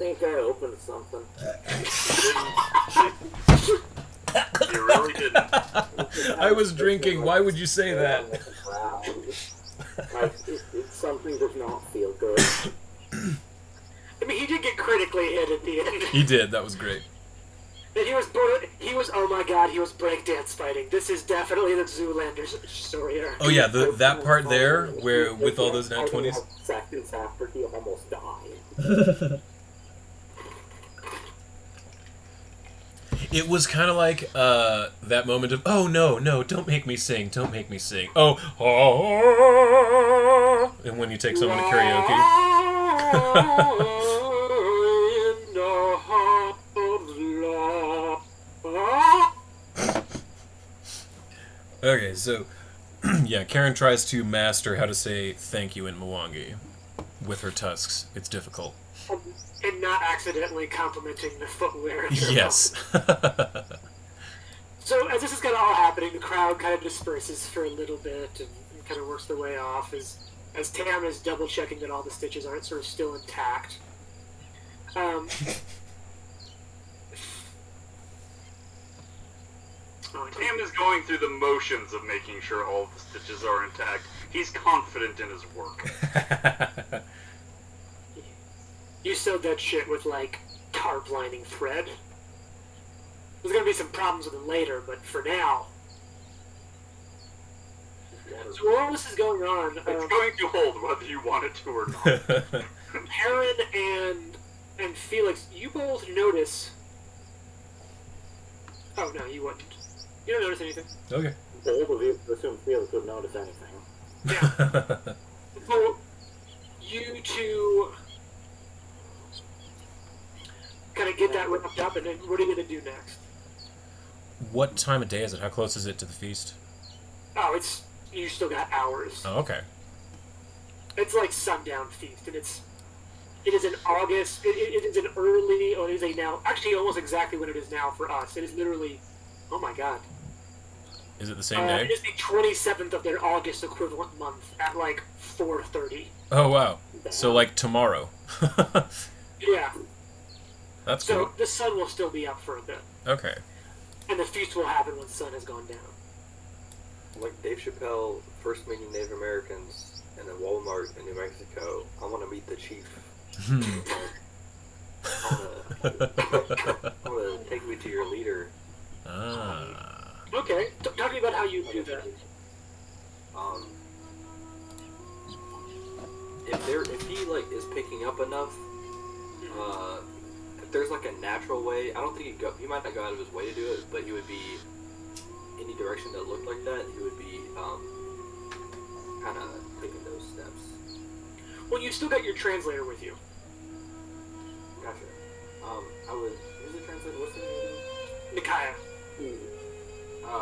S3: think I opened something.
S5: You really didn't.
S2: I was drinking. Why would you say that?
S3: Like, it's something does not feel good.
S1: I mean, he did get critically hit at the end.
S2: He did. That was great.
S1: And he was, oh my god, he was breakdance fighting. This is definitely the Zoolander story arc.
S2: Oh yeah, that part there where with all those nat 20s.
S3: Seconds after he almost died.
S2: It was kind of like that moment of, oh no, don't make me sing, oh, and when you take someone to karaoke.
S1: In the heart of love.
S2: Okay, so yeah, Karen tries to master how to say thank you in Mwangi with her tusks. It's difficult.
S1: And not accidentally complimenting the footwear. in their
S2: Yes.
S1: So as this is kind of all happening, the crowd kind of disperses for a little bit and kind of works their way off as Tam is double checking that all the stitches aren't sort of still intact. going to.
S5: Sam is going through the motions of making sure all the stitches are intact. He's confident in his work.
S1: You sewed that shit with, like, tarp lining thread. There's gonna be some problems with it later, but for now. So while all this is going on,
S5: It's going to hold whether you want it to or not.
S1: Heron and Felix, you both notice. Oh no, you wouldn't. You don't notice anything.
S2: Okay.
S3: Bold of you to assume Felix would notice anything.
S1: Yeah. So you two kind of get that wrapped up, and then what are you gonna do next?
S6: What time of day is it? How close is it to the feast?
S1: Oh, it's you still got hours.
S6: Oh, okay.
S1: It's like sundown feast, and it is in August. It is an early, or it is a now, actually almost exactly what it is now for us. It is literally, oh my god.
S6: Is it the same
S1: It
S6: day?
S1: is the 27th of their August equivalent month at like 4:30.
S6: Oh, wow. So, like, tomorrow.
S1: Yeah.
S6: That's
S1: So
S6: cool.
S1: the sun will still be up for a bit,
S6: Okay.
S1: and the feast will happen when the sun has gone down.
S4: Like Dave Chappelle first meeting Native Americans in a Walmart in New Mexico. I want to meet the chief. I want to take me to your leader.
S6: Ah.
S1: Okay, talk to me about how you do that.
S4: Um, if he like is picking up enough, if there's like a natural way, I don't think he might not go out of his way to do it, but he would be any direction that looked like that. He would be kind of taking those steps.
S1: Well, you still got your translator with you.
S4: Gotcha. I would. Who's the translator? What's the name?
S1: Nikaya.
S4: I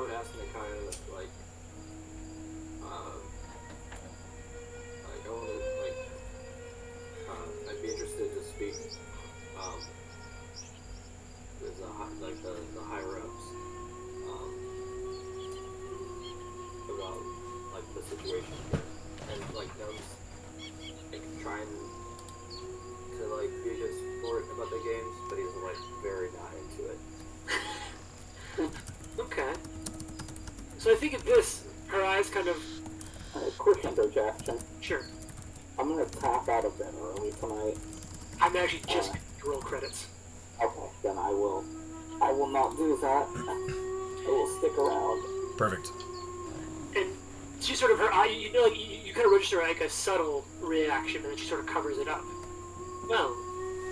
S4: would ask Nikaya like I want to I'd be interested to speak with the higher ups about like the situation here. And like like trying to like be a good sport about the games, but he's like very not into it.
S1: Okay. So I think at this, her eyes kind of.
S3: Quick interjection.
S1: Sure.
S3: I'm gonna tap out a bit early tonight.
S1: I'm actually just going to roll credits.
S3: Okay, then I will not do that. I will stick around.
S6: Perfect.
S1: And she sort of, her eye, you know, like, you kind of register like a subtle reaction, and then she sort of covers it up. Well,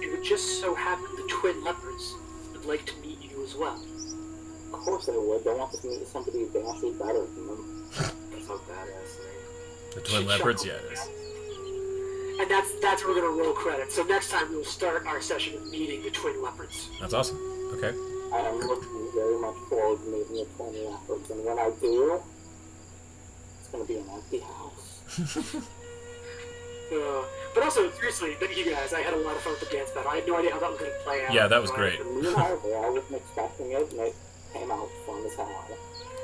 S1: it would just so happen the twin leopards would like to meet you as well.
S3: Of course they would. They want to meet somebody vastly better than them.
S4: That's how badass name.
S6: The Twin Leopards? Yeah, it is.
S1: And that's where we're going to roll credits. So next time we will start our session with meeting the twin leopards.
S6: That's awesome. Okay.
S3: I am looking very much forward to meeting the 20 leopards, and when I do, it's going to be an empty house.
S1: But also, seriously, you guys, I had a lot of fun with the dance battle. I had no idea how that was going to play out.
S6: Yeah, that was great.
S3: I wasn't expecting it, and it came out fun as hell.